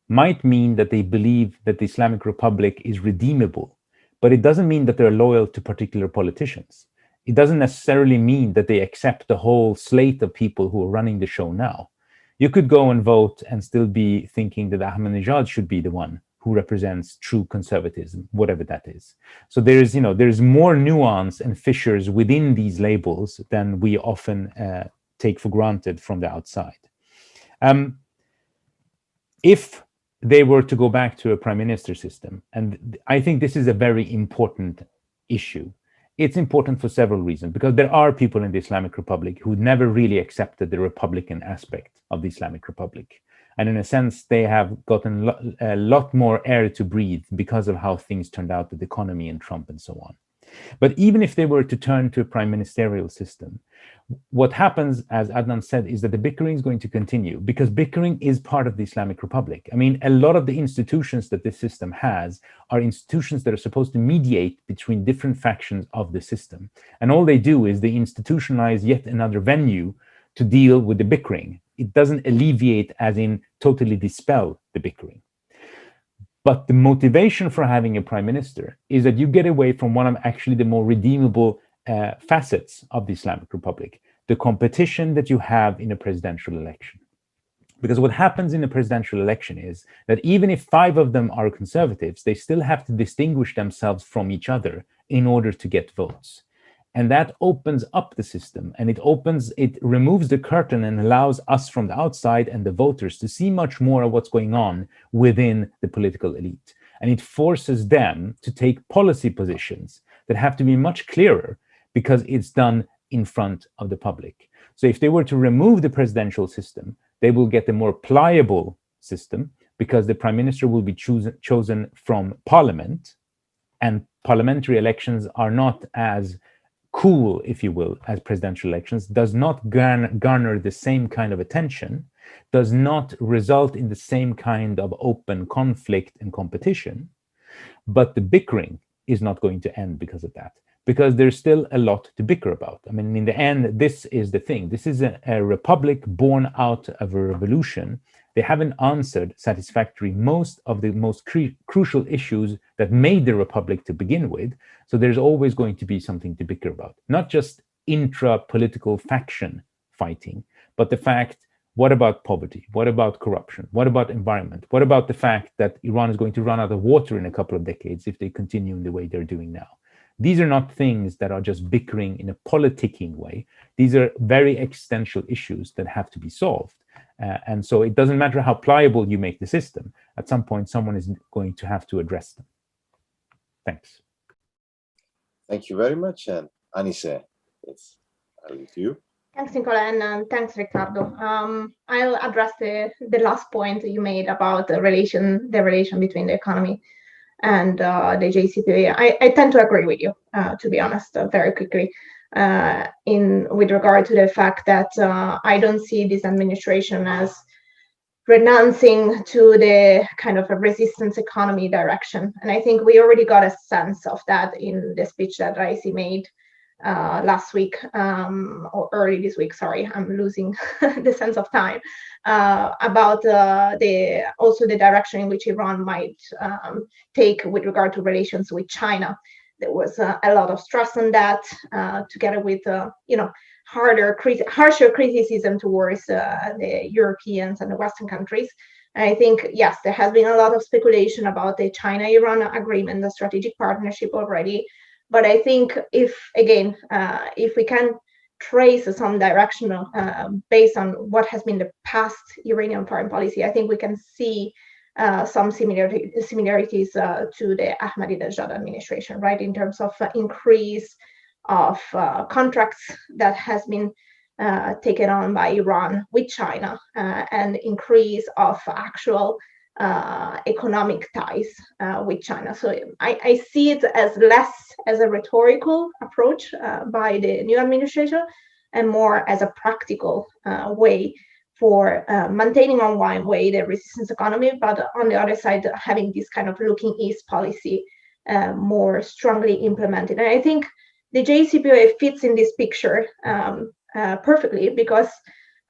might mean that they believe that the Islamic Republic is redeemable, but it doesn't mean that they're loyal to particular politicians. It doesn't necessarily mean that they accept the whole slate of people who are running the show now. You could go and vote and still be thinking that Ahmadinejad should be the one who represents true conservatism, whatever that is. So there's more nuance and fissures within these labels than we often take for granted from the outside. If they were to go back to a prime minister system, and I think this is a very important issue. It's important for several reasons, because there are people in the Islamic Republic who never really accepted the Republican aspect of the Islamic Republic. And in a sense, they have gotten a lot more air to breathe because of how things turned out with the economy and Trump and so on. But even if they were to turn to a prime ministerial system, what happens, as Adnan said, is that the bickering is going to continue, because bickering is part of the Islamic Republic. I mean, a lot of the institutions that this system has are institutions that are supposed to mediate between different factions of the system. And all they do is they institutionalize yet another venue to deal with the bickering. It doesn't alleviate, as in totally dispel the bickering. But the motivation for having a prime minister is that you get away from one of actually the more redeemable facets of the Islamic Republic, the competition that you have in a presidential election. Because what happens in a presidential election is that even if 5 of them are conservatives, they still have to distinguish themselves from each other in order to get votes. And that opens up the system, and it removes the curtain and allows us from the outside and the voters to see much more of what's going on within the political elite. And it forces them to take policy positions that have to be much clearer, because it's done in front of the public. So if they were to remove the presidential system, they will get a more pliable system, because the prime minister will be chosen from parliament, and parliamentary elections are not as cool, if you will, as presidential elections, does not garner the same kind of attention, does not result in the same kind of open conflict and competition, but the bickering is not going to end because of that, because there's still a lot to bicker about. I mean, in the end, this is the thing. This is a republic born out of a revolution. They haven't answered satisfactorily most of the most crucial issues that made the republic to begin with. So there's always going to be something to bicker about, not just intra-political faction fighting, but the fact, what about poverty? What about corruption? What about environment? What about the fact that Iran is going to run out of water in a couple of decades if they continue in the way they're doing now? These are not things that are just bickering in a politicking way. These are very existential issues that have to be solved. And so it doesn't matter how pliable you make the system. At some point, someone is going to have to address them. Thanks. Thank you very much. And Aniseh, yes, I'll leave you. Thanks, Nicola, and thanks, Riccardo. I'll address the last point you made about the relation between the economy and the JCPOA. I tend to agree with you, to be honest, very quickly, with regard to the fact that I don't see this administration as renouncing to the kind of a resistance economy direction. And I think we already got a sense of that in the speech that Raisi made last week, or early this week, sorry, I'm losing the sense of time, about also the direction in which Iran might take with regard to relations with China. There was a lot of stress on that, together with harsher criticism towards the Europeans and the Western countries. And I think, yes, there has been a lot of speculation about the China-Iran agreement, the strategic partnership already. But I think if we can trace some direction based on what has been the past Iranian foreign policy, I think we can see some similarities to the Ahmadinejad administration, right, in terms of increase of contracts that has been taken on by Iran with China, and increase of actual economic ties with China. So I see it as less as a rhetorical approach by the new administration, and more as a practical way for maintaining on one way the resistance economy, but on the other side having this kind of looking east policy more strongly implemented. And I think the JCPOA fits in this picture perfectly, because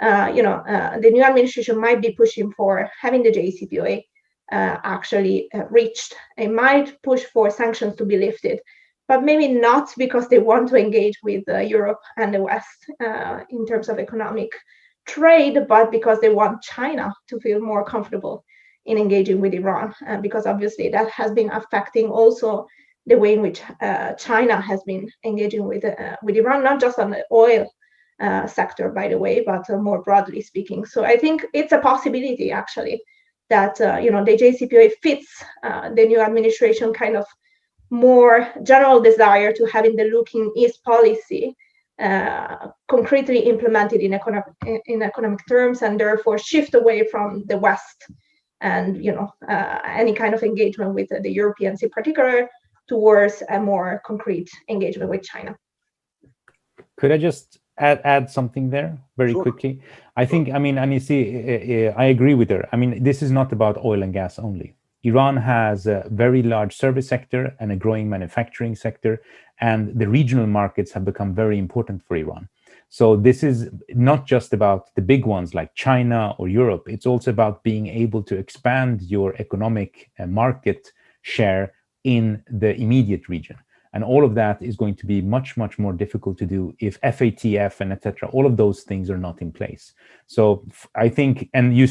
the new administration might be pushing for having the JCPOA actually reached. It might push for sanctions to be lifted, but maybe not because they want to engage with Europe and the West in terms of economic trade, but because they want China to feel more comfortable in engaging with Iran, because obviously that has been affecting also the way in which China has been engaging with Iran, not just on the oil sector, by the way, but more broadly speaking. So I think it's a possibility, actually, that the JCPOA fits the new administration kind of more general desire to having the looking east policy concretely implemented in economic terms, and therefore shift away from the West and any kind of engagement with the Europeans in particular, towards a more concrete engagement with China. Could I just add something there very Sure. quickly? I think, I mean, Aniseh, I agree with her. I mean, this is not about oil and gas only. Iran has a very large service sector and a growing manufacturing sector, and the regional markets have become very important for Iran. So this is not just about the big ones like China or Europe. It's also about being able to expand your economic market share in the immediate region. And all of that is going to be much, much more difficult to do if FATF and etc. All of those things are not in place. So I think, and you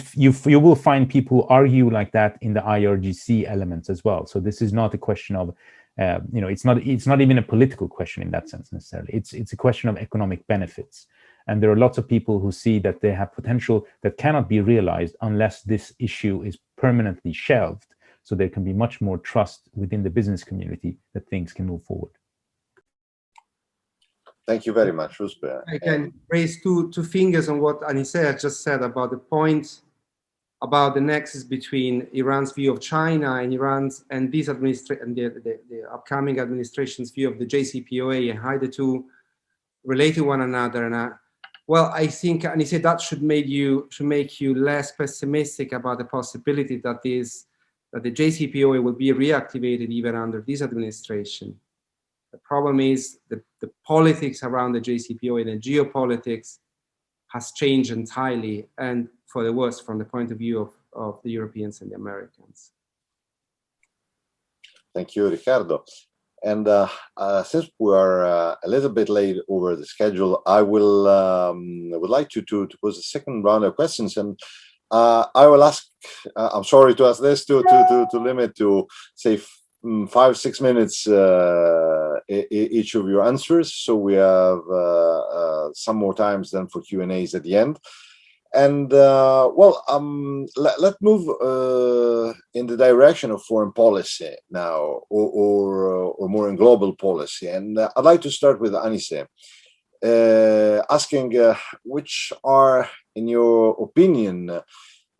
will find people argue like that in the IRGC elements as well. So this is not a question of, it's not even a political question in that sense necessarily. It's a question of economic benefits. And there are lots of people who see that they have potential that cannot be realized unless this issue is permanently shelved. So there can be much more trust within the business community that things can move forward. Thank you very much, Rouzbeh. I can raise two fingers on what Aniseh just said about the point about the nexus between Iran's view of China and Iran's and this the upcoming administration's view of the JCPOA and how the two relate to one another. And well, I think Aniseh, that should make you less pessimistic about the possibility that the JCPOA will be reactivated even under this administration. The problem is the politics around the JCPOA and the geopolitics has changed entirely, and for the worse from the point of view of the Europeans and the Americans. Thank you, Riccardo. And since we are a little bit late over the schedule, I would like to pose a second round of questions, and I will ask. I'm sorry to ask this to limit to say 5-6 minutes each of your answers, so we have some more times then for Q&As at the end. And let's move in the direction of foreign policy now, or more in global policy. And I'd like to start with Aniseh, asking which are, in your opinion,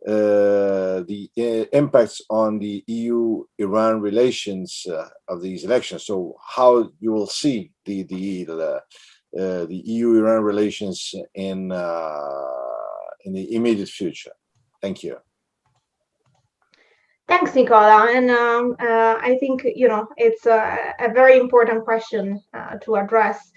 the impacts on the EU-Iran relations of these elections. So how you will see the EU-Iran relations in the immediate future. Thank you. Thanks, Nicola. And I think, it's a very important question to address.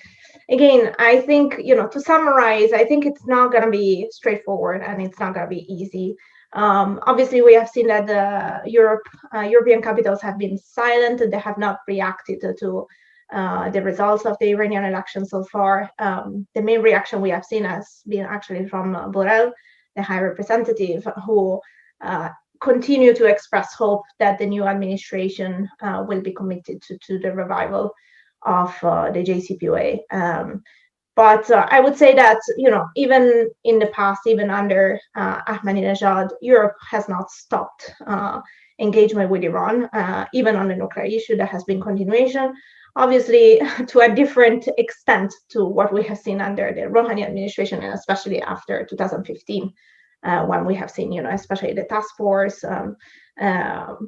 Again, I think, to summarize, I think it's not going to be straightforward and it's not going to be easy. Obviously, we have seen that the European capitals have been silent. They have not reacted to the results of the Iranian election so far. The main reaction we have seen has been actually from Borrell, the High Representative, who continue to express hope that the new administration will be committed to the revival of the JCPOA. But I would say that, even in the past, even under Ahmadinejad, Europe has not stopped engagement with Iran, even on the nuclear issue. There has been continuation, obviously to a different extent to what we have seen under the Rouhani administration, and especially after 2015, when we have seen, especially the task force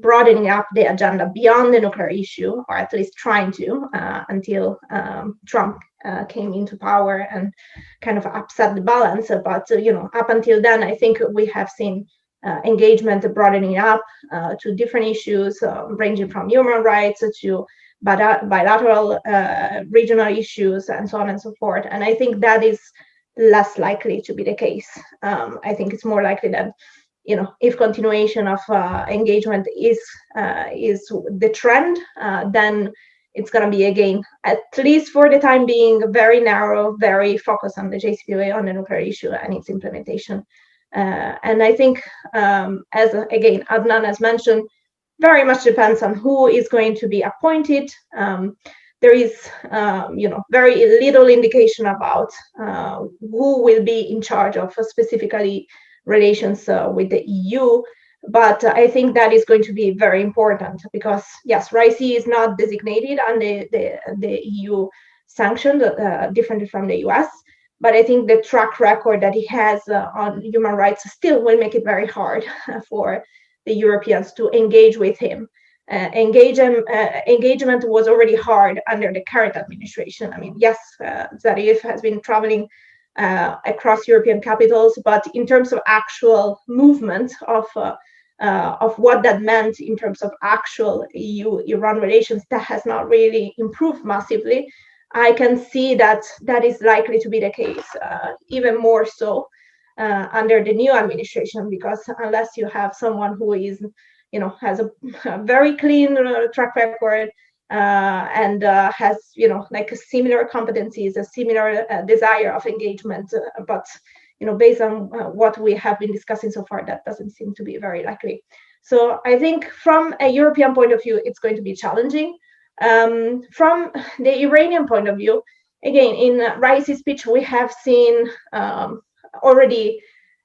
broadening up the agenda beyond the nuclear issue, or at least trying to, until Trump came into power and kind of upset the balance. But up until then, I think we have seen engagement broadening up to different issues, ranging from human rights to bilateral regional issues, and so on and so forth. And I think that is less likely to be the case. I think it's more likely that, if continuation of engagement is the trend, then it's going to be, again, at least for the time being, very narrow, very focused on the JCPOA, on the nuclear issue and its implementation. And I think, as again Adnan has mentioned, very much depends on who is going to be appointed. There is, very little indication about who will be in charge of specifically relations with the EU. But I think that is going to be very important because, yes, Raisi is not designated on the EU sanctions, differently from the US. But I think the track record that he has on human rights still will make it very hard for the Europeans to engage with him. engagement was already hard under the current administration. I mean, yes, Zarif has been traveling across European capitals, but in terms of actual movement of what that meant in terms of actual EU-Iran relations, that has not really improved massively. I can see that that is likely to be the case, even more so under the new administration, because unless you have someone who is, has a very clean track record and has, like similar competencies, a similar desire of engagement, but based on what we have been discussing so far, that doesn't seem to be very likely. So I think from a European point of view, it's going to be challenging. From the Iranian point of view, again, in Raisi's speech, we have seen already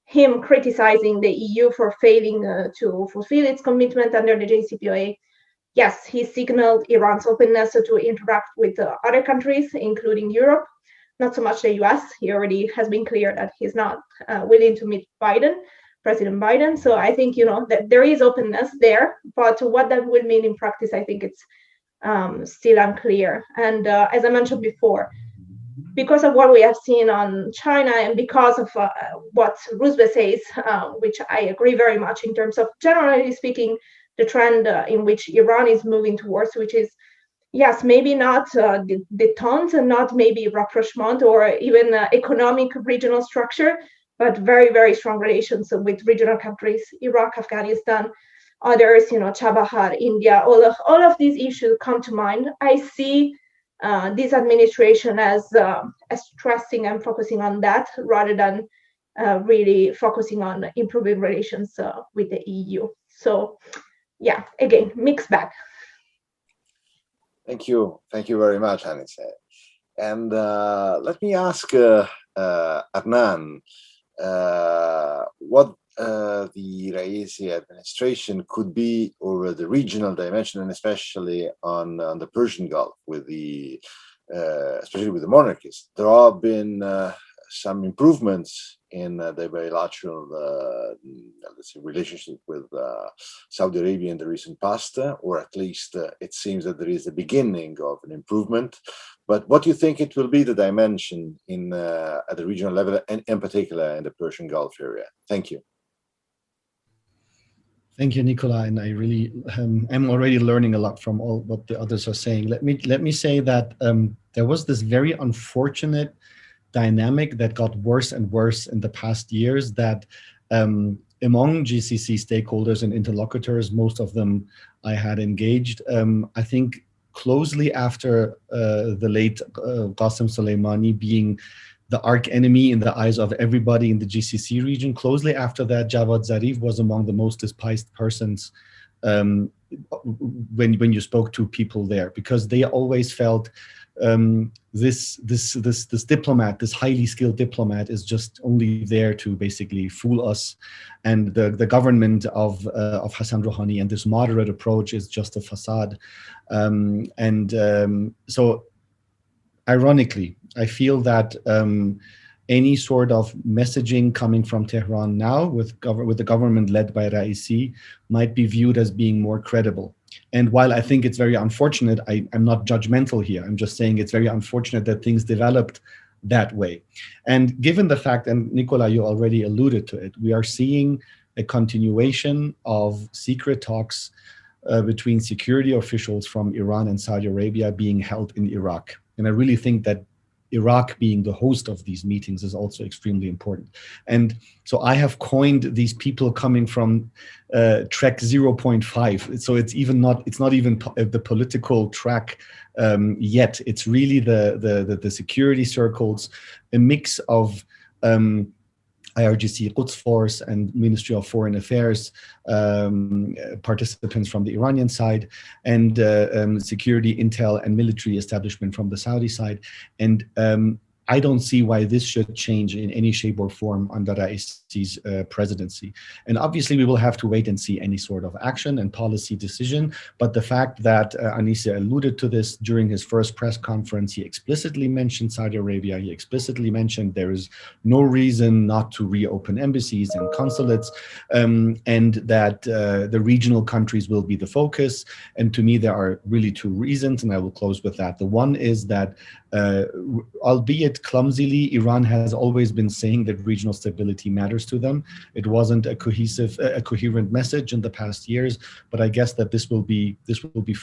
him criticizing the EU for failing to fulfill its commitment under the JCPOA. Yes, he signaled Iran's openness to interact with other countries, including Europe, not so much the US. He already has been clear that he's not willing to meet President Biden. So I think, that there is openness there, but what that will mean in practice, I think it's still unclear. And as I mentioned before, because of what we have seen on China and because of what Rouzbeh says, which I agree very much in terms of, generally speaking, the trend in which Iran is moving towards, which is, yes, maybe not détente and not maybe rapprochement or even economic regional structure, but very, very strong relations with regional countries, Iraq, Afghanistan, others, Chabahar, India, all of these issues come to mind. I see this administration as stressing and focusing on that rather than really focusing on improving relations with the EU. So, yeah, again, mixed bag. Thank you very much, Aniseh. And let me ask Adnan what the Raisi administration could be over the regional dimension, and especially on the Persian Gulf, with especially with the monarchies. There have been some improvements in the bilateral let's say, relationship with Saudi Arabia in the recent past, or at least it seems that there is a beginning of an improvement. But what do you think it will be the dimension at the regional level, and in particular in the Persian Gulf area? Thank you. Thank you, Nicola, and I really am already learning a lot from all what the others are saying. Let me say that there was this very unfortunate dynamic that got worse and worse in the past years, that among GCC stakeholders and interlocutors, most of them I had engaged, I think closely after the late Qasem Soleimani being the arch enemy in the eyes of everybody in the GCC region, closely after that, Javad Zarif was among the most despised persons when you spoke to people there, because they always felt this diplomat, this highly skilled diplomat, is just only there to basically fool us, and the government of Hassan Rouhani and this moderate approach is just a facade. So ironically, I feel that any sort of messaging coming from Tehran now with the government led by Raisi might be viewed as being more credible. And while I think it's very unfortunate, I'm not judgmental here. I'm just saying it's very unfortunate that things developed that way. And given the fact, and Nicola, you already alluded to it, we are seeing a continuation of secret talks between security officials from Iran and Saudi Arabia being held in Iraq. And I really think that Iraq being the host of these meetings is also extremely important. And so I have coined these people coming from track 0.5. So it's not even the political track yet. It's really the security circles, a mix of IRGC Quds Force and Ministry of Foreign Affairs participants from the Iranian side, and security, intel, and military establishment from the Saudi side. And I don't see why this should change in any shape or form under Raisi's presidency. And obviously, we will have to wait and see any sort of action and policy decision. But the fact that Aniseh alluded to this during his first press conference, he explicitly mentioned Saudi Arabia. He explicitly mentioned there is no reason not to reopen embassies and consulates, and that the regional countries will be the focus. And to me, there are really two reasons, and I will close with that. The one is that, albeit clumsily, Iran has always been saying that regional stability matters to them. It wasn't a coherent message in the past years, but I guess that this will be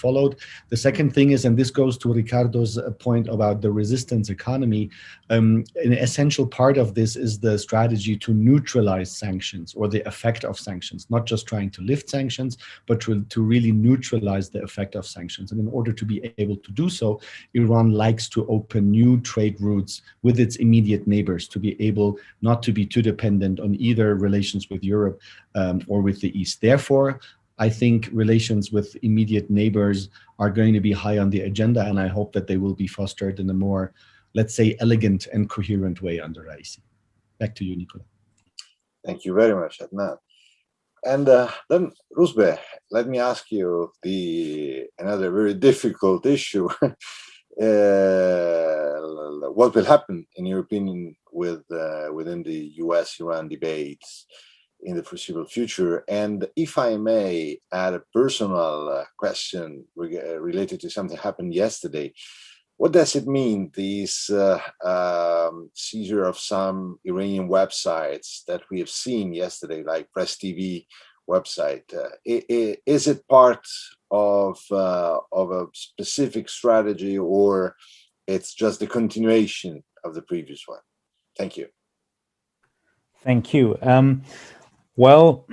followed. The second thing is, and this goes to Riccardo's point about the resistance economy, an essential part of this is the strategy to neutralize sanctions or the effect of sanctions, not just trying to lift sanctions, but to really neutralize the effect of sanctions. And in order to be able to do so, Iran likes to open new trade routes with its immediate neighbors to be able not to be too dependent on either relations with Europe or with the East. Therefore, I think relations with immediate neighbors are going to be high on the agenda, and I hope that they will be fostered in a more, let's say, elegant and coherent way under Raisi. Back to you, Nicola. Thank you very much, Adnan. And then, Rouzbeh, let me ask you another very difficult issue. What will happen, in your opinion, within the US-Iran debates in the foreseeable future? And if I may add a personal question related to something that happened yesterday, what does it mean, these seizure of some Iranian websites that we have seen yesterday, like Press TV website? Is it part of a specific strategy, or it's just the continuation of the previous one? Thank you. Thank you. Well,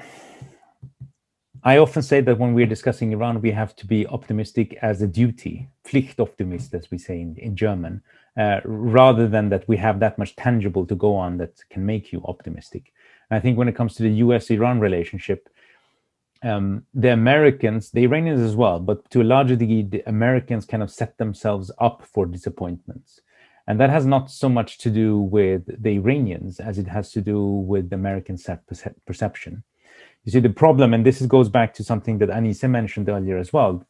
I often say that when we're discussing Iran, we have to be optimistic as a duty, Pflichtoptimist, as we say in German, rather than that we have that much tangible to go on that can make you optimistic. And I think when it comes to the US-Iran relationship, the Americans, the Iranians as well, but to a larger degree, the Americans kind of set themselves up for disappointments. And that has not so much to do with the Iranians as it has to do with the American perception. You see, the problem, and this goes back to something that Aniseh mentioned earlier as well,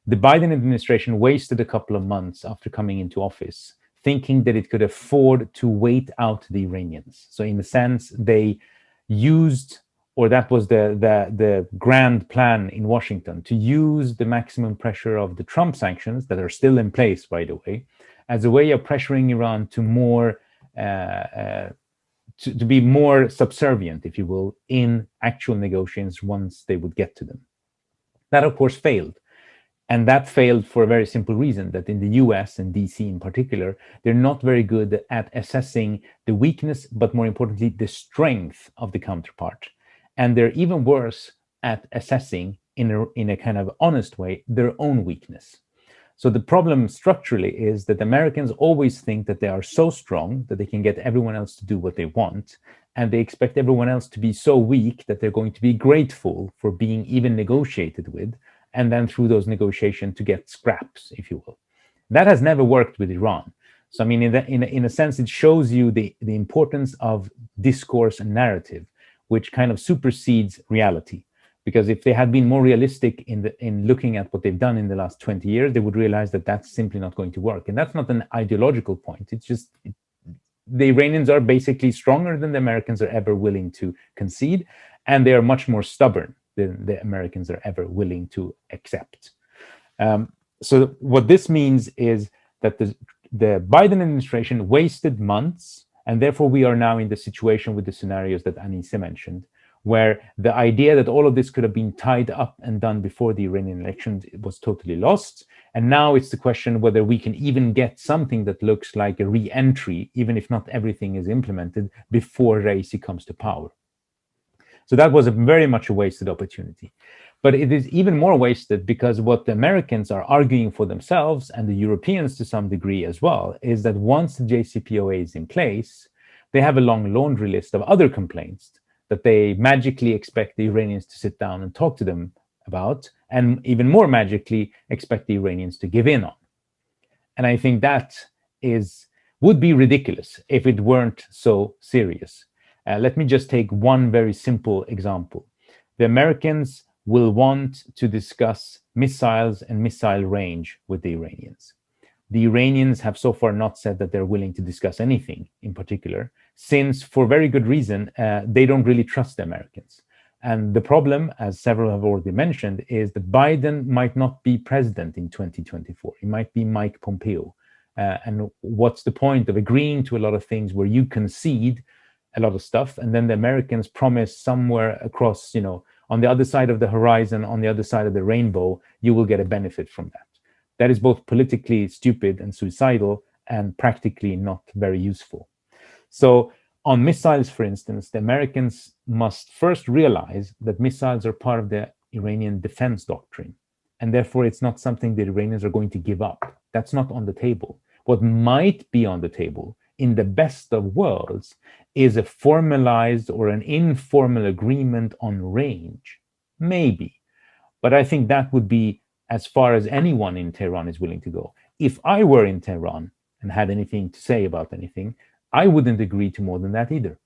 the Biden administration wasted a couple of months after coming into office thinking that it could afford to wait out the Iranians. So in a sense, they used, or that was the grand plan in Washington, to use the maximum pressure of the Trump sanctions that are still in place, by the way, as a way of pressuring Iran to more to be more subservient, if you will, in actual negotiations once they would get to them. That, of course, failed. And that failed for a very simple reason, that in the US and DC in particular, they're not very good at assessing the weakness, but more importantly, the strength of the counterpart. And they're even worse at assessing, in a kind of honest way, their own weakness. So the problem structurally is that Americans always think that they are so strong that they can get everyone else to do what they want. And they expect everyone else to be so weak that they're going to be grateful for being even negotiated with, and then through those negotiations to get scraps, if you will. That has never worked with Iran. So, I mean, in a sense, it shows you the importance of discourse and narrative, which kind of supersedes reality. Because if they had been more realistic in looking at what they've done in the last 20 years, they would realize that that's simply not going to work. And that's not an ideological point. It's just the Iranians are basically stronger than the Americans are ever willing to concede, and they are much more stubborn than the Americans are ever willing to accept. So what this means is that the Biden administration wasted months, and therefore we are now in the situation with the scenarios that Aniseh mentioned, where the idea that all of this could have been tied up and done before the Iranian elections was totally lost. And now it's the question whether we can even get something that looks like a re-entry, even if not everything is implemented, before Raisi comes to power. So that was very much a wasted opportunity. But it is even more wasted because what the Americans are arguing for themselves, and the Europeans to some degree as well, is that once the JCPOA is in place, they have a long laundry list of other complaints that they magically expect the Iranians to sit down and talk to them about, and even more magically expect the Iranians to give in on. And I think that is would be ridiculous if it weren't so serious. Let me just take one very simple example. The Americans will want to discuss missiles and missile range with the Iranians. The Iranians have so far not said that they're willing to discuss anything in particular, since for very good reason, they don't really trust the Americans. And the problem, as several have already mentioned, is that Biden might not be president in 2024. He might be Mike Pompeo. And what's the point of agreeing to a lot of things where you concede a lot of stuff, and then the Americans promise somewhere across, on the other side of the horizon, on the other side of the rainbow, you will get a benefit from that. That is both politically stupid and suicidal and practically not very useful. So on missiles, for instance, the Americans must first realize that missiles are part of the Iranian defense doctrine. And therefore, it's not something the Iranians are going to give up. That's not on the table. What might be on the table, in the best of worlds, is a formalized or an informal agreement on range. Maybe. But I think that would be as far as anyone in Tehran is willing to go. If I were in Tehran and had anything to say about anything, I wouldn't agree to more than that either.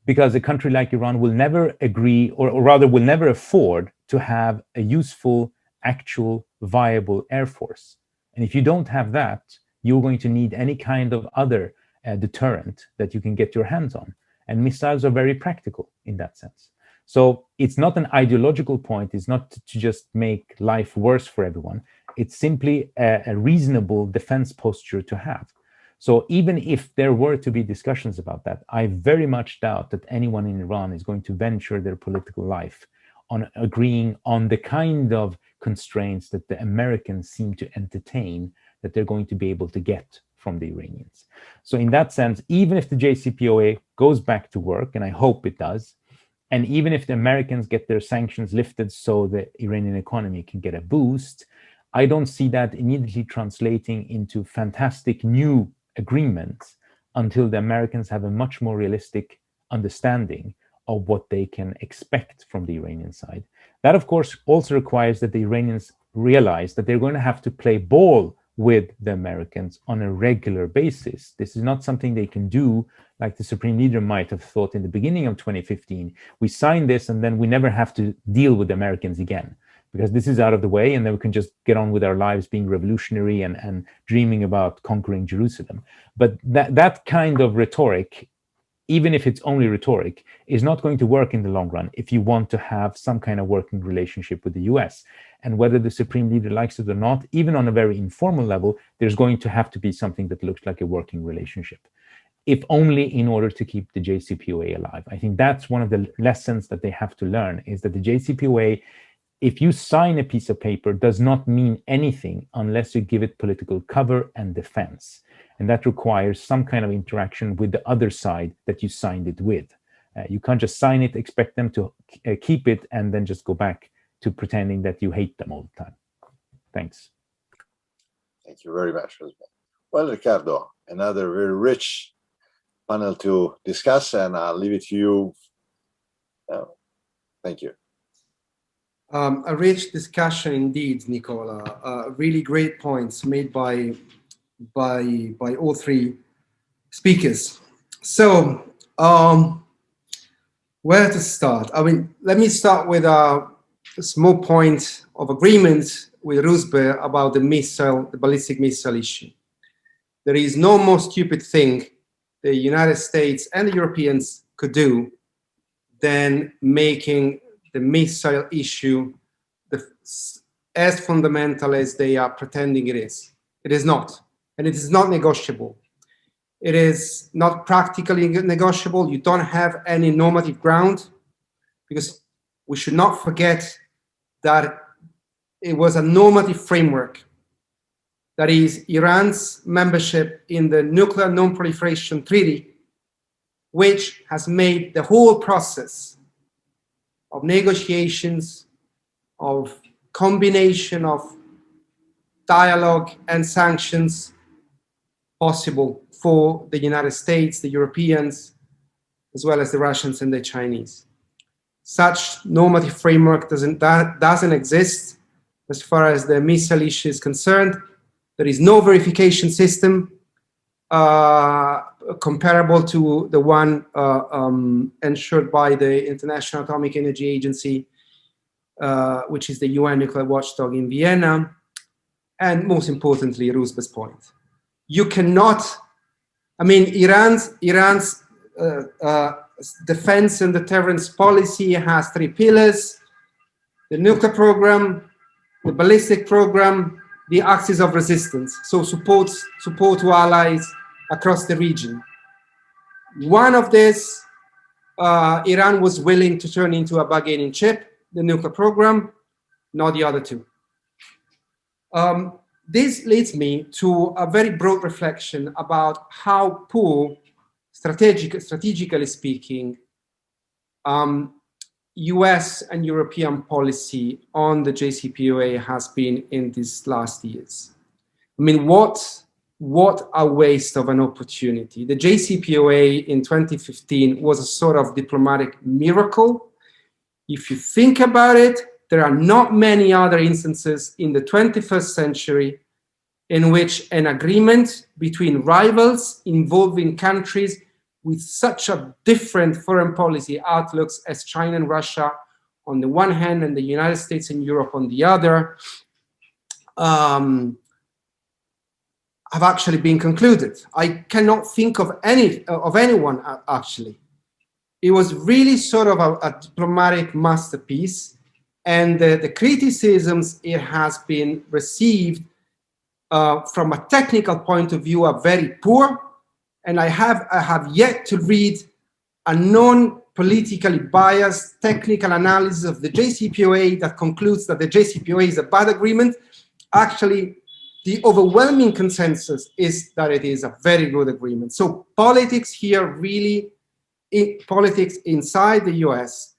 Because a country like Iran will never agree, or rather will never afford to have a useful, actual, viable air force. And if you don't have that, you're going to need any kind of other deterrent that you can get your hands on. And missiles are very practical in that sense. So it's not an ideological point. It's not to just make life worse for everyone. It's simply a reasonable defense posture to have. So even if there were to be discussions about that, I very much doubt that anyone in Iran is going to venture their political life on agreeing on the kind of constraints that the Americans seem to entertain that they're going to be able to get from the Iranians. So in that sense, even if the JCPOA goes back to work, and I hope it does, and even if the Americans get their sanctions lifted so the Iranian economy can get a boost, I don't see that immediately translating into fantastic new agreements until the Americans have a much more realistic understanding of what they can expect from the Iranian side. That, of course, also requires that the Iranians realize that they're going to have to play ball with the Americans on a regular basis. This is not something they can do like the Supreme Leader might have thought in the beginning of 2015. We sign this and then we never have to deal with the Americans again, because this is out of the way, and then we can just get on with our lives being revolutionary and dreaming about conquering Jerusalem. But that kind of rhetoric, even if it's only rhetoric, is not going to work in the long run if you want to have some kind of working relationship with the US. And whether the Supreme Leader likes it or not, even on a very informal level, there's going to have to be something that looks like a working relationship, if only in order to keep the JCPOA alive. I think that's one of the lessons that they have to learn, is that the JCPOA, if you sign a piece of paper, does not mean anything unless you give it political cover and defense. And that requires some kind of interaction with the other side that you signed it with. You can't just sign it, expect them to keep it, and then just go back to pretending that you hate them all the time. Thanks. Thank you very much, Rouzbeh. Well, Riccardo, another very rich panel to discuss, and I'll leave it to you. Thank you. A rich discussion indeed, Nicola. Really great points made by all three speakers. So, where to start? I mean, let me start with a small point of agreement with Rouzbeh about the ballistic missile issue. There is no more stupid thing the United States and the Europeans could do than making the missile issue as fundamental as they are pretending it is. It is not, and it is not negotiable. It is not practically negotiable. You don't have any normative ground, because we should not forget that it was a normative framework. That is Iran's membership in the Nuclear Non-Proliferation Treaty, which has made the whole process of negotiations, of combination of dialogue and sanctions possible for the United States, the Europeans, as well as the Russians and the Chinese. Such normative framework doesn't exist as far as the missile issue is concerned. There is no verification system. comparable to the one ensured by the International Atomic Energy Agency, which is the UN nuclear watchdog in Vienna, and most importantly, Rouzbeh's point. You cannot, I mean, Iran's defense and deterrence policy has 3 pillars: the nuclear program, the ballistic program, the axis of resistance, so support to allies across the region. One of this, Iran was willing to turn into a bargaining chip, the nuclear program, not the other 2. This leads me to a very broad reflection about how poor, strategically speaking, US and European policy on the JCPOA has been in these last years. I mean, what a waste of an opportunity. The JCPOA in 2015 was a sort of diplomatic miracle. If you think about it, there are not many other instances in the 21st century in which an agreement between rivals involving countries with such a different foreign policy outlooks as China and Russia on the one hand and the United States and Europe on the other have actually been concluded. I cannot think of anyone actually. It was really sort of a diplomatic masterpiece, and the criticisms it has been received from a technical point of view are very poor. And I have yet to read a non-politically biased technical analysis of the JCPOA that concludes that the JCPOA is a bad agreement. Actually, the overwhelming consensus is that it is a very good agreement. So politics here really, politics inside the US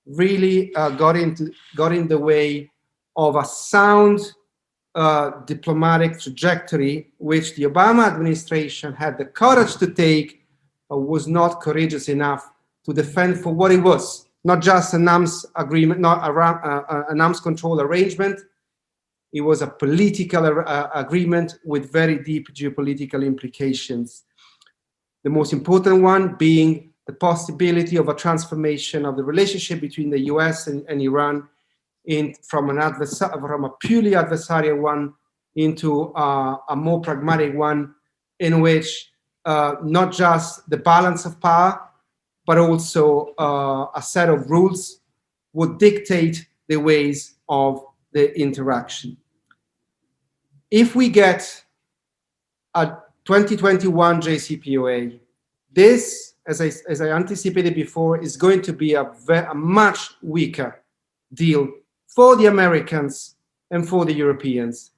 really got in the way of a sound diplomatic trajectory, which the Obama administration had the courage to take, but was not courageous enough to defend for what it was, not just an arms agreement, not an arms control arrangement. It was a political agreement with very deep geopolitical implications. The most important one being the possibility of a transformation of the relationship between the US and Iran from a purely adversarial one into a more pragmatic one, in which not just the balance of power, but also a set of rules would dictate the ways of the interaction. If we get a 2021 JCPOA, this, as I anticipated before, is going to be a much weaker deal for the Americans and for the Europeans,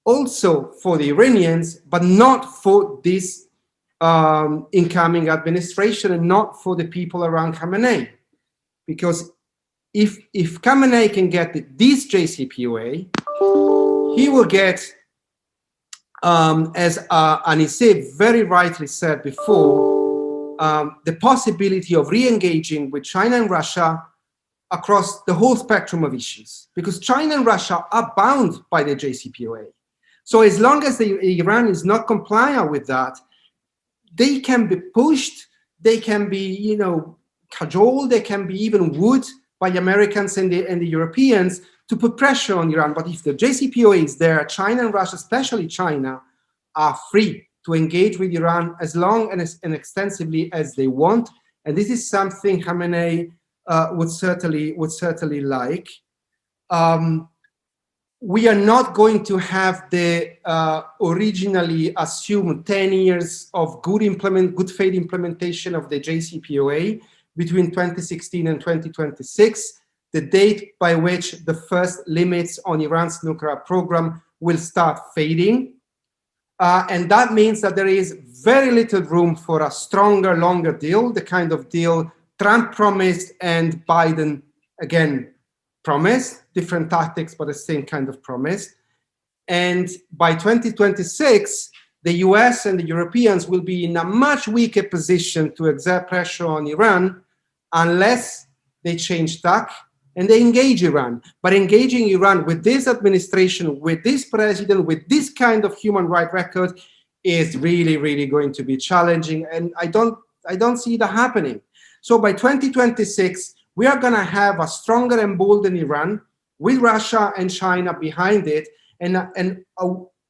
also for the Iranians, but not for this incoming administration and not for the people around Khamenei. Because if Khamenei can get this JCPOA, he will get, as Aniseh very rightly said before, the possibility of re-engaging with China and Russia across the whole spectrum of issues, because China and Russia are bound by the JCPOA. So as long as Iran is not compliant with that, they can be pushed, they can be, cajoled, they can be even wooed by Americans and the Europeans to put pressure on Iran. But if the JCPOA is there, China and Russia, especially China, are free to engage with Iran as long and extensively as they want. And this is something Khamenei would certainly like. We are not going to have the originally assumed 10 years of good faith implementation of the JCPOA between 2016 and 2026, the date by which the first limits on Iran's nuclear program will start fading. And that means that there is very little room for a stronger, longer deal, the kind of deal Trump promised and Biden, again, promised, different tactics, but the same kind of promise. And by 2026, the US and the Europeans will be in a much weaker position to exert pressure on Iran unless they change tack and they engage Iran. But engaging Iran with this administration, with this president, with this kind of human rights record, is really going to be challenging, and I don't see that happening. So by 2026, we are going to have a stronger and bolder Iran with Russia and China behind it, and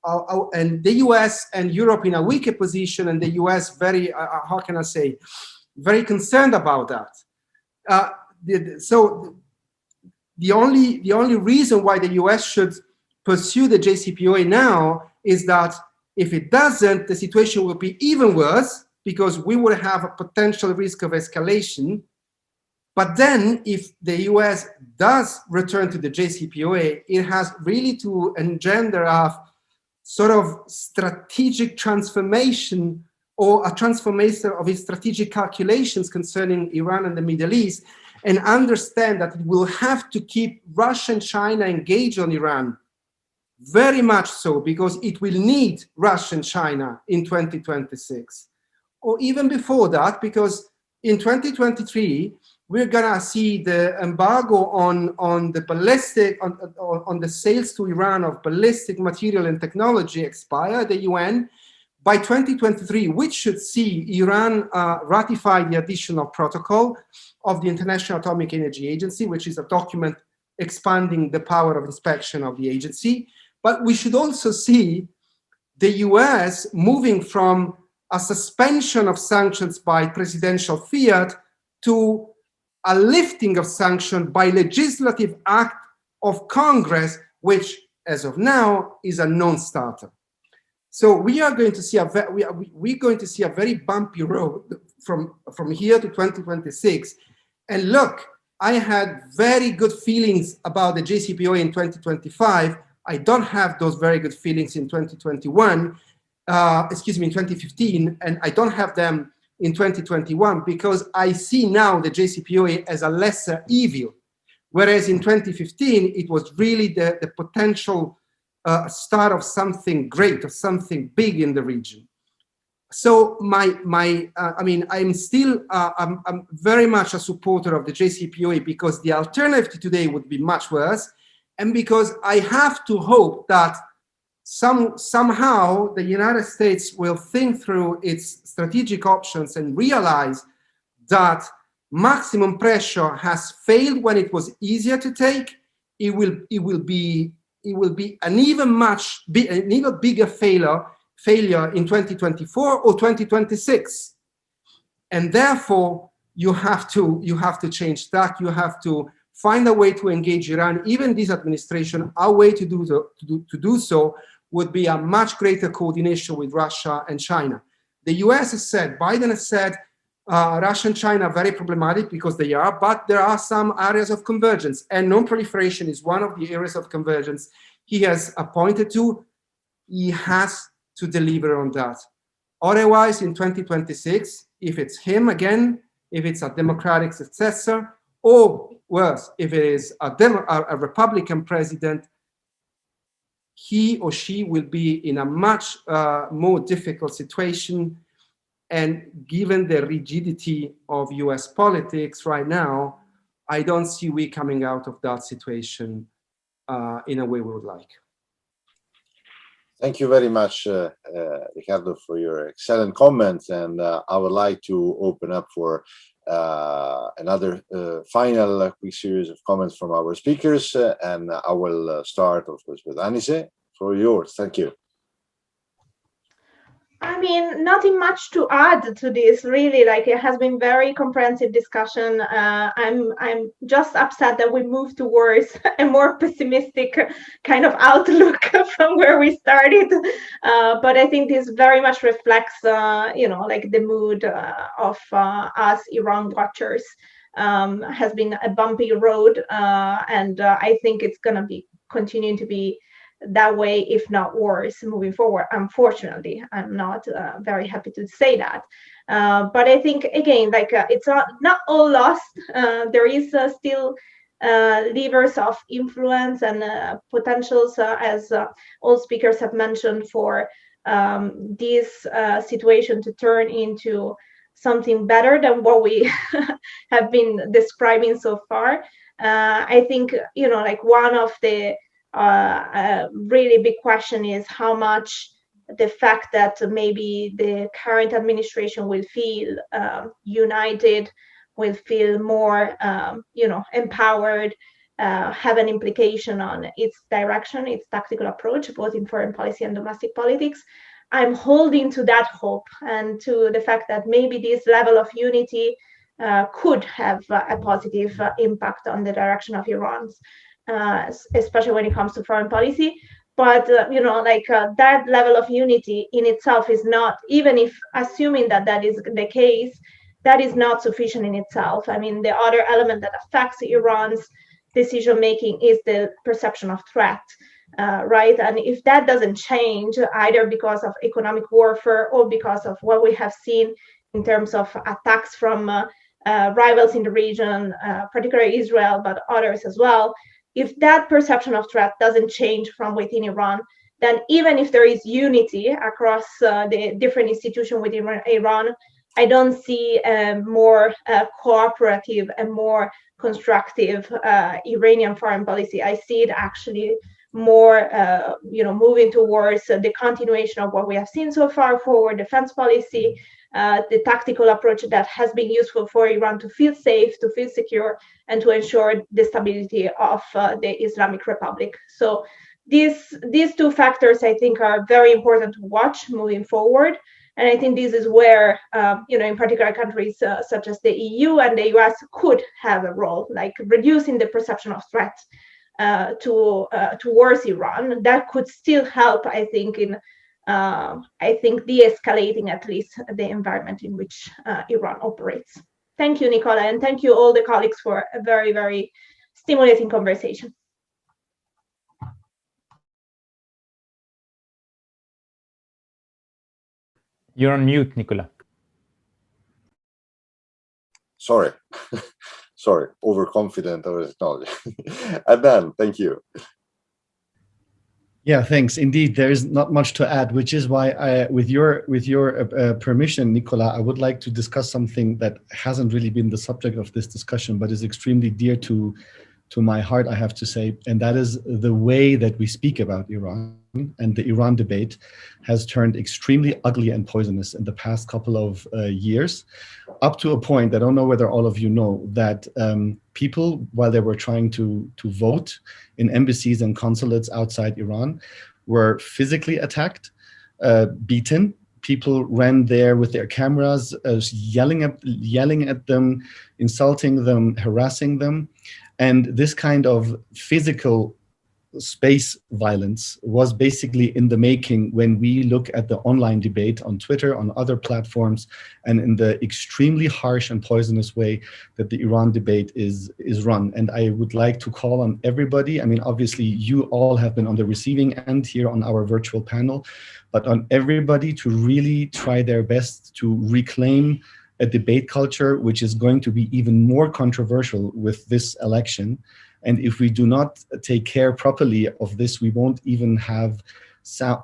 the US and Europe in a weaker position, and the US very, how can I say, very concerned about that. So the only reason why the US should pursue the JCPOA now is that if it doesn't, the situation will be even worse, because we will have a potential risk of escalation. But then if the US does return to the JCPOA, it has really to engender a sort of strategic transformation, or a transformation of its strategic calculations concerning Iran and the Middle East, and understand that it will have to keep Russia and China engaged on Iran, very much so, because it will need Russia and China in 2026, or even before that, because in 2023, we're gonna see the embargo on the ballistic, on the sales to Iran of ballistic material and technology expire at the UN by 2023, which should see Iran ratify the additional protocol of the International Atomic Energy Agency, which is a document expanding the power of inspection of the agency. But we should also see the US moving from a suspension of sanctions by presidential fiat to a lifting of sanctions by legislative act of Congress, which as of now is a non-starter. So we are going to see we're going to see a very bumpy road from here to 2026. And look, I had very good feelings about the JCPOA in 2025. I don't have those very good feelings in 2021, in 2015, and I don't have them in 2021, because I see now the JCPOA as a lesser evil, whereas in 2015, it was really the potential start of something great, of something big in the region. So I'm still, I'm very much a supporter of the JCPOA, because the alternative today would be much worse, and because I have to hope that somehow the United States will think through its strategic options and realize that maximum pressure has failed when it was easier to take. It will be an even bigger failure in 2024 or 2026, and therefore you have to change tack. You have to find a way to engage Iran. Even this administration, our way to do so would be a much greater coordination with Russia and China. The US has said, Biden has said, Russia and China are very problematic, because they are, but there are some areas of convergence, and non-proliferation is one of the areas of convergence he has pointed to. He has to deliver on that. Otherwise, in 2026, if it's him again, if it's a Democratic successor, or worse, if it is a Republican president, he or she will be in a much more difficult situation. And given the rigidity of US politics right now, I don't see we coming out of that situation in a way we would like. Thank you very much, Riccardo, for your excellent comments. And I would like to open up for another final quick series of comments from our speakers. And I will start, of course, with Aniseh. For yours. Thank you. I mean, nothing much to add to this, really. Like, it has been very comprehensive discussion. I'm just upset that we moved towards a more pessimistic kind of outlook from where we started. But I think this very much reflects, like the mood of us Iran watchers. Has been a bumpy road, and I think it's going to be continuing to be that way, if not worse, moving forward. Unfortunately, I'm not very happy to say that, but I think, again, like it's not all lost. There is still levers of influence and potentials, as all speakers have mentioned, for this situation to turn into something better than what we have been describing so far. I think, like one of the really big question is how much the fact that maybe the current administration will feel united, will feel more, empowered, have an implication on its direction, its tactical approach, both in foreign policy and domestic politics. I'm holding to that hope and to the fact that maybe this level of unity could have a positive impact on the direction of Iran, especially when it comes to foreign policy. But that level of unity in itself is not, even if assuming that that is the case, that is not sufficient in itself. I mean, the other element that affects Iran's decision making is the perception of threat, right? And if that doesn't change, either because of economic warfare or because of what we have seen in terms of attacks from rivals in the region, particularly Israel, but others as well, if that perception of threat doesn't change from within Iran, then even if there is unity across the different institutions within Iran, I don't see a more cooperative and more constructive Iranian foreign policy. I see it actually more, moving towards the continuation of what we have seen so far, forward defense policy, the tactical approach that has been useful for Iran to feel safe, to feel secure, and to ensure the stability of the Islamic Republic. So these two factors, I think, are very important to watch moving forward. And I think this is where, in particular countries such as the EU and the US could have a role, like reducing the perception of threat towards Iran. That could still help, I think, de-escalating at least the environment in which Iran operates. Thank you, Nicola, and thank you all the colleagues for a very, very stimulating conversation. You're on mute, Nicola. Sorry. Sorry, overconfident of the technology. Adnan, thank you. Yeah, thanks. Indeed, there is not much to add, which is why, with your permission, Nicola, I would like to discuss something that hasn't really been the subject of this discussion, but is extremely dear to my heart, I have to say, and that is the way that we speak about Iran. And the Iran debate has turned extremely ugly and poisonous in the past couple of years, up to a point, I don't know whether all of you know, that people, while they were trying to vote in embassies and consulates outside Iran, were physically attacked, beaten. People ran there with their cameras, yelling at them, insulting them, harassing them. And this kind of physical space violence was basically in the making when we look at the online debate on Twitter, on other platforms, and in the extremely harsh and poisonous way that the Iran debate is run. And I would like to call on everybody. I mean, obviously, you all have been on the receiving end here on our virtual panel, but on everybody to really try their best to reclaim a debate culture which is going to be even more controversial with this election. And if we do not take care properly of this, we won't even have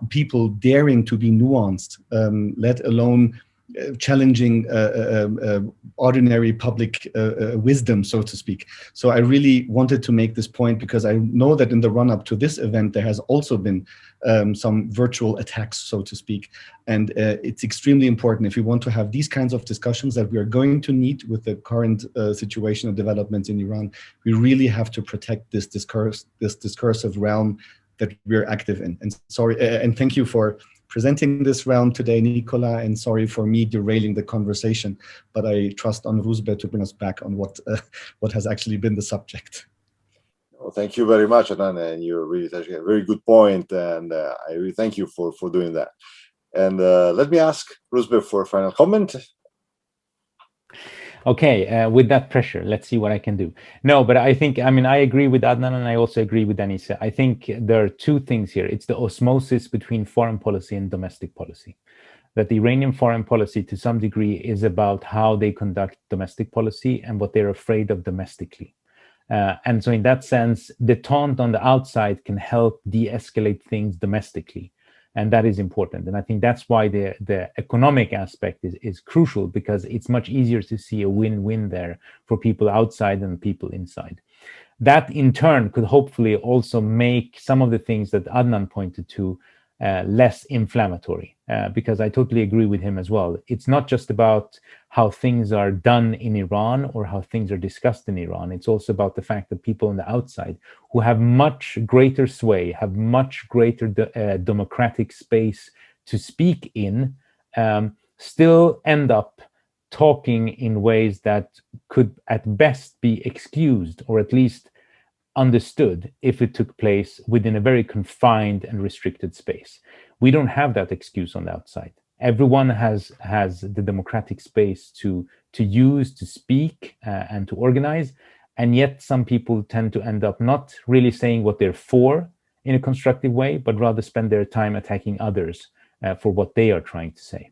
people daring to be nuanced, let alone challenging ordinary public wisdom, so to speak. So I really wanted to make this point because I know that in the run-up to this event, there has also been some virtual attacks, so to speak. And it's extremely important if we want to have these kinds of discussions that we are going to need with the current situation of developments in Iran. We really have to protect this discursive realm that we're active in. And sorry, and thank you for presenting this realm today, Nicola, and sorry for me derailing the conversation, but I trust on Rouzbeh to bring us back on what has actually been the subject. Well, thank you very much, Adnan, and you're really touching a very good point, and I really thank you for doing that. And let me ask Rouzbeh for a final comment. Okay, with that pressure, let's see what I can do. No, but I think, I mean, I agree with Adnan and I also agree with Aniseh. I think there are two things here. It's the osmosis between foreign policy and domestic policy. That the Iranian foreign policy to some degree is about how they conduct domestic policy and what they're afraid of domestically. And so in that sense, the taunt on the outside can help de-escalate things domestically. And that is important. And I think that's why the economic aspect is crucial, because it's much easier to see a win-win there for people outside than people inside. That in turn could hopefully also make some of the things that Adnan pointed to less inflammatory, because I totally agree with him as well. It's not just about how things are done in Iran or how things are discussed in Iran. It's also about the fact that people on the outside who have much greater sway, have much greater democratic space to speak in, still end up talking in ways that could at best be excused or at least understood if it took place within a very confined and restricted space. We don't have that excuse on the outside. Everyone has the democratic space to use, to speak, and to organize, and yet some people tend to end up not really saying what they're for in a constructive way, but rather spend their time attacking others for what they are trying to say.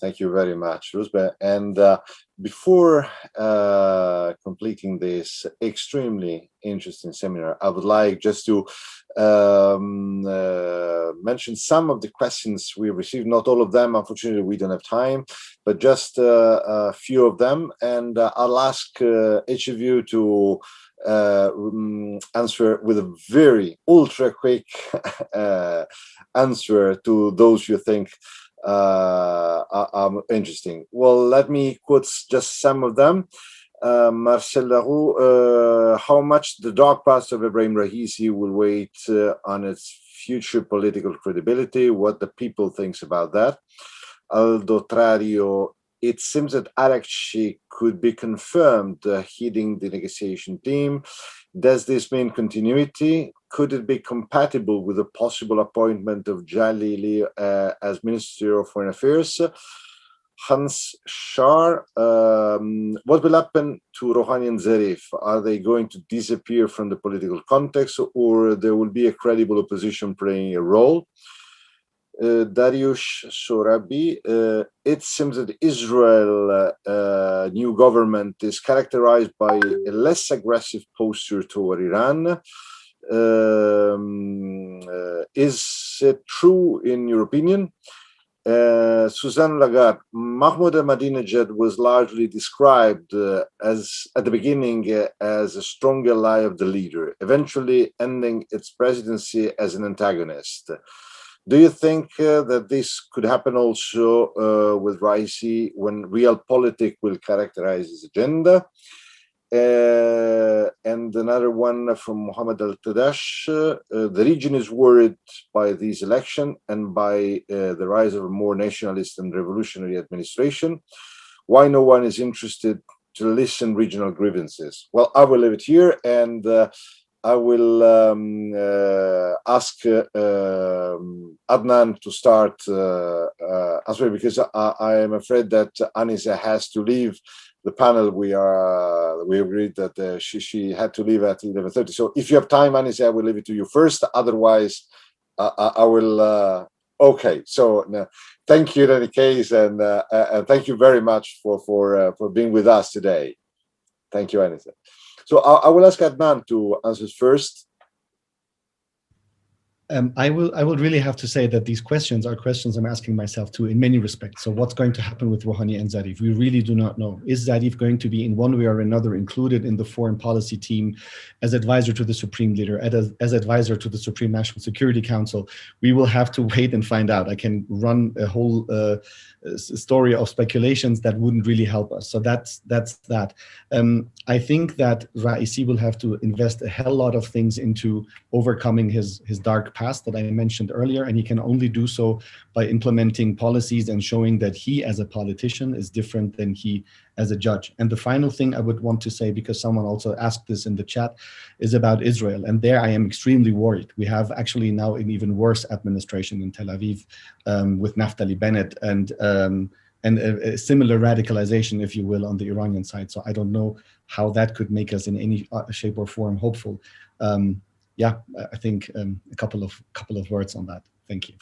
Thank you very much, Rouzbeh. And before completing this extremely interesting seminar, I would like just to mention some of the questions we received. Not all of them, unfortunately, we don't have time, but just a few of them. And I'll ask each of you to answer with a very ultra quick answer to those you think are interesting. Well, let me quote just some of them. Marcel Laroux, how much the dark past of Ebrahim Raisi will weigh on its future political credibility, what the people thinks about that. Aldo Trario, it seems that Arakci could be confirmed heading the negotiation team. Does this mean continuity? Could it be compatible with the possible appointment of Jalili as Minister of Foreign Affairs? Hans Schar, what will happen to Rouhani and Zarif? Are they going to disappear from the political context, or there will be a credible opposition playing a role? Dariush Sorabi, it seems that Israel new government is characterized by a less aggressive posture toward Iran. Is it true in your opinion? Suzanne Lagarde, Mahmoud Ahmadinejad was largely described as at the beginning as a strong ally of the leader, eventually ending its presidency as an antagonist. Do you think that this could happen also with Raisi when realpolitik will characterize his agenda? And another one from Mohammed Al-Tadash, the region is worried by these elections and by the rise of a more nationalist and revolutionary administration. Why no one is interested to listen regional grievances? Well, I will leave it here, and I will ask Adnan to start answering, because I am afraid that Aniseh has to leave the panel. We agreed that she had to leave at 11:30. So if you have time, Aniseh, I will leave it to you first. Otherwise, I will. Okay. So thank you in any case, and thank you very much for being with us today. Thank you, Aniseh. So I will ask Adnan to answer first. I will really have to say that these questions are questions I'm asking myself too, in many respects. So what's going to happen with Rouhani and Zarif? We really do not know. Is Zarif going to be in one way or another included in the foreign policy team as advisor to the Supreme Leader, as advisor to the Supreme National Security Council? We will have to wait and find out. I can run a whole story of speculations that wouldn't really help us. So that's that. I think that Raisi will have to invest a hell lot of things into overcoming his dark past that I mentioned earlier, and he can only do so by implementing policies and showing that he as a politician is different than he as a judge. And the final thing I would want to say, because someone also asked this in the chat, is about Israel. And there I am extremely worried. We have actually now an even worse administration in Tel Aviv with Naftali Bennett and a similar radicalization, if you will, on the Iranian side. So I don't know how that could make us in any shape or form hopeful. Yeah, I think a couple of words on that. Thank you.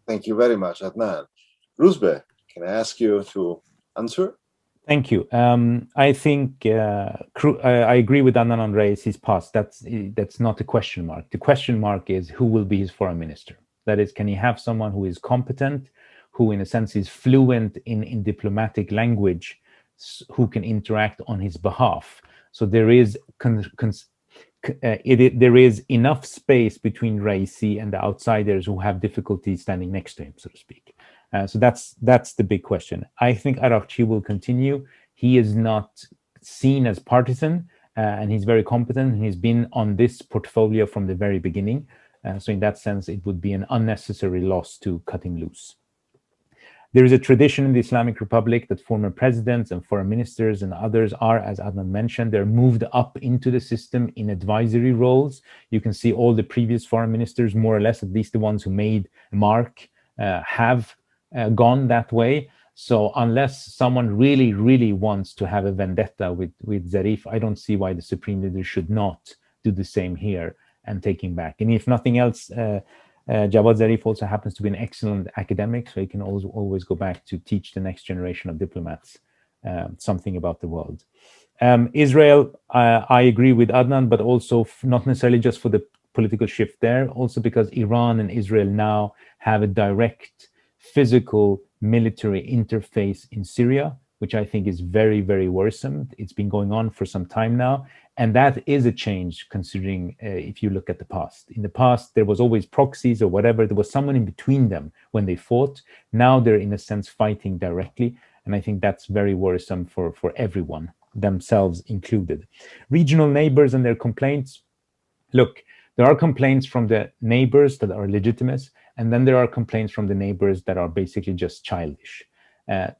Thank you very much, Adnan. Rouzbeh, can I ask you to answer? Thank you. I think I agree with Adnan on Raisi's past. That's not a question mark. The question mark is who will be his foreign minister. That is, can he have someone who is competent, who in a sense is fluent in diplomatic language, who can interact on his behalf? So there is there is enough space between Raisi and the outsiders who have difficulty standing next to him, so to speak. So that's the big question. I think Arakchi will continue. He is not seen as partisan, and he's very competent. He's been on this portfolio from the very beginning. So in that sense, it would be an unnecessary loss to cut him loose. There is a tradition in the Islamic Republic that former presidents and foreign ministers and others are, as Adnan mentioned, they're moved up into the system in advisory roles. You can see all the previous foreign ministers, more or less, at least the ones who made a mark, have gone that way. So unless someone really, really wants to have a vendetta with Zarif, I don't see why the supreme leader should not do the same here and take him back. And if nothing else, Javad Zarif also happens to be an excellent academic, so he can always go back to teach the next generation of diplomats something about the world. Israel, I agree with Adnan, but also not necessarily just for the political shift there, also because Iran and Israel now have a direct physical military interface in Syria, which I think is very, very worrisome. It's been going on for some time now. And that is a change considering if you look at the past. In the past, there was always proxies or whatever. There was someone in between them when they fought. Now they're in a sense fighting directly. And I think that's very worrisome for everyone, themselves included. Regional neighbors and their complaints. Look, there are complaints from the neighbors that are legitimate. And then there are complaints from the neighbors that are basically just childish.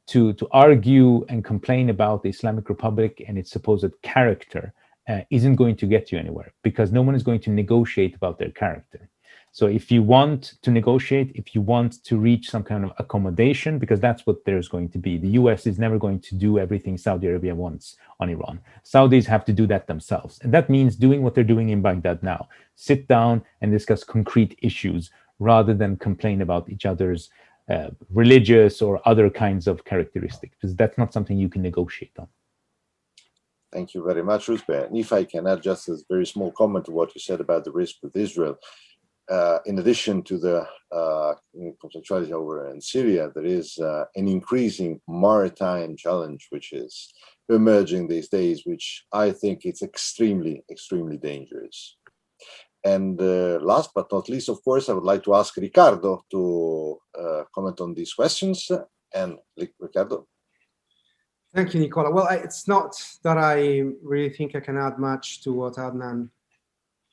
To argue and complain about the Islamic Republic and its supposed character isn't going to get you anywhere, because no one is going to negotiate about their character. So if you want to negotiate, if you want to reach some kind of accommodation, because that's what there's going to be. The US is never going to do everything Saudi Arabia wants on Iran. Saudis have to do that themselves. And that means doing what they're doing in Baghdad now. Sit down and discuss concrete issues rather than complain about each other's religious or other kinds of characteristics, because that's not something you can negotiate on. Thank you very much, Rouzbeh. And if I can add just a very small comment to what you said about the risk with Israel, in addition to the conflictuality over in Syria, there is an increasing maritime challenge which is emerging these days, which I think it's extremely, extremely dangerous. And last but not least, of course, I would like to ask Riccardo to comment on these questions. And Riccardo. Thank you, Nicola. Well, it's not that I really think I can add much to what Adnan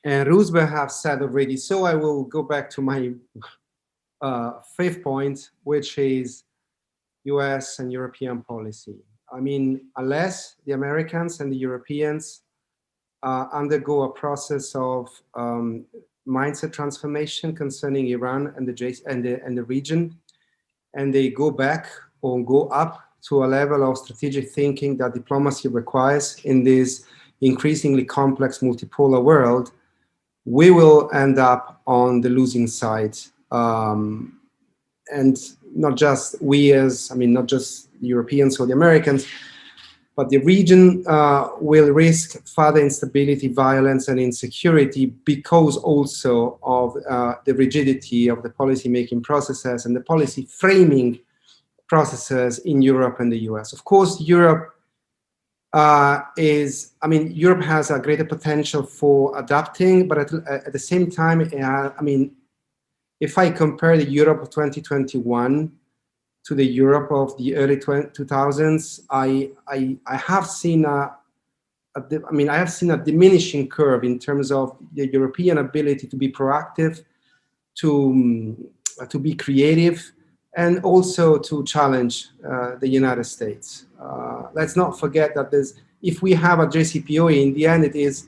and Rouzbeh have said already. So I will go back to my fifth point, which is US and European policy. I mean, unless the Americans and the Europeans undergo a process of mindset transformation concerning Iran and the region, and they go back or go up to a level of strategic thinking that diplomacy requires in this increasingly complex multipolar world, we will end up on the losing side. And not just we as, not just the Europeans or the Americans, but the region will risk further instability, violence, and insecurity because also of the rigidity of the policy-making processes and the policy framing processes in Europe and the US. Of course, Europe Europe has a greater potential for adapting, but at the same time, if I compare the Europe of 2021 to the Europe of the early 2000s, I have seen a diminishing curve in terms of the European ability to be proactive, to be creative, and also to challenge the United States. Let's not forget that if we have a JCPOA, in the end it is,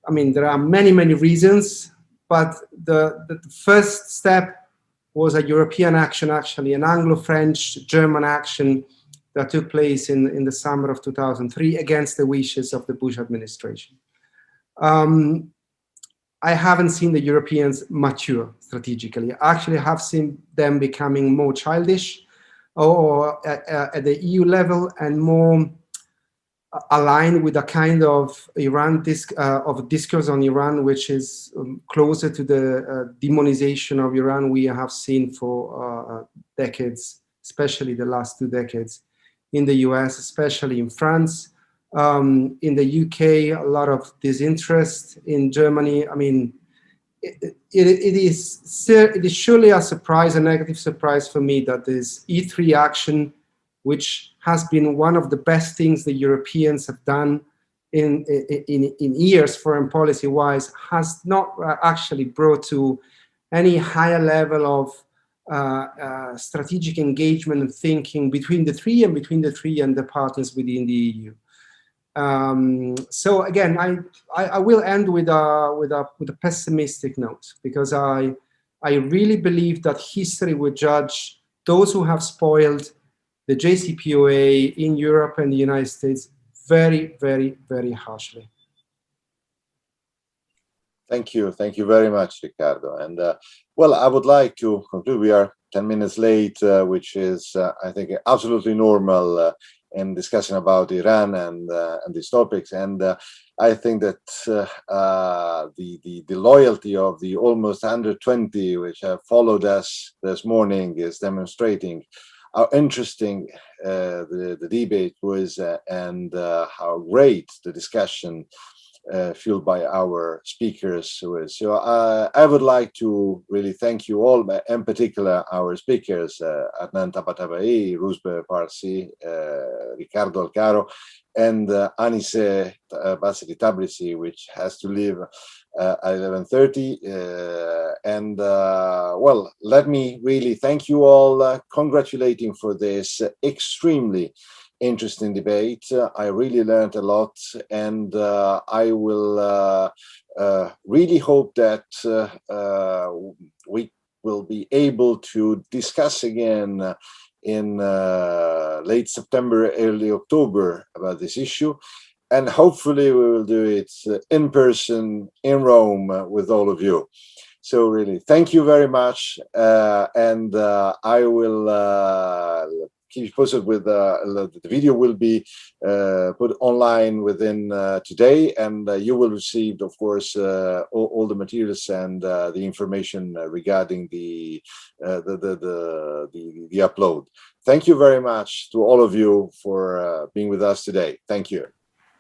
there are many, many reasons, but the first step was a European action, actually, an Anglo-French-German action that took place in the summer of 2003 against the wishes of the Bush administration. I haven't seen the Europeans mature strategically. I actually have seen them becoming more childish or at the EU level and more aligned with a kind of discourse on Iran, which is closer to the demonization of Iran we have seen for decades, especially the last 2 decades in the US, especially in France, In the UK, a lot of disinterest. In Germany, I mean, it is surely a surprise, a negative surprise for me, that this E3 action, which has been one of the best things the Europeans have done in years, foreign policy wise, has not actually brought to any higher level of strategic engagement and thinking between the three and the partners within the EU. So again, I will end with a pessimistic note, because I really believe that history will judge those who have spoiled the JCPOA in Europe and the United States very, very, very harshly. Thank you very much, Riccardo. And well, I would like to conclude. We are 10 minutes late, which is, I think, absolutely normal in discussion about Iran and these topics. And I think that the loyalty of the almost 120 which have followed us this morning is demonstrating how interesting the debate was, and how great the discussion fueled by our speakers was. So I would like to really thank you all, in particular our speakers, Adnan TABATABAI, Rouzbeh PARSI, Riccardo ALCARO, and Aniseh BASSIRI TABRIZI, which has to leave at 11:30. Well, let me really thank you all, congratulating for this extremely interesting debate. I really learned a lot, and I will really hope that we will be able to discuss again in late September, early October about this issue. And hopefully we will do it in person in Rome with all of you. So really, thank you very much. And I will keep you posted with the video will be put online within today, and you will receive, of course, all the materials and the information regarding the upload. Thank you very much to all of you for being with us today. Thank you.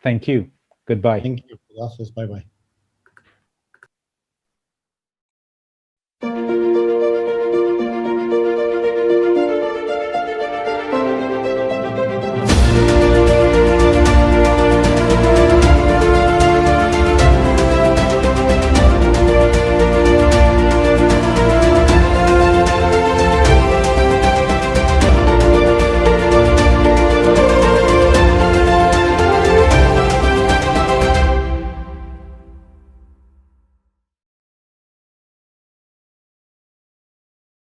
Thank you. Goodbye. Thank you. Bye bye.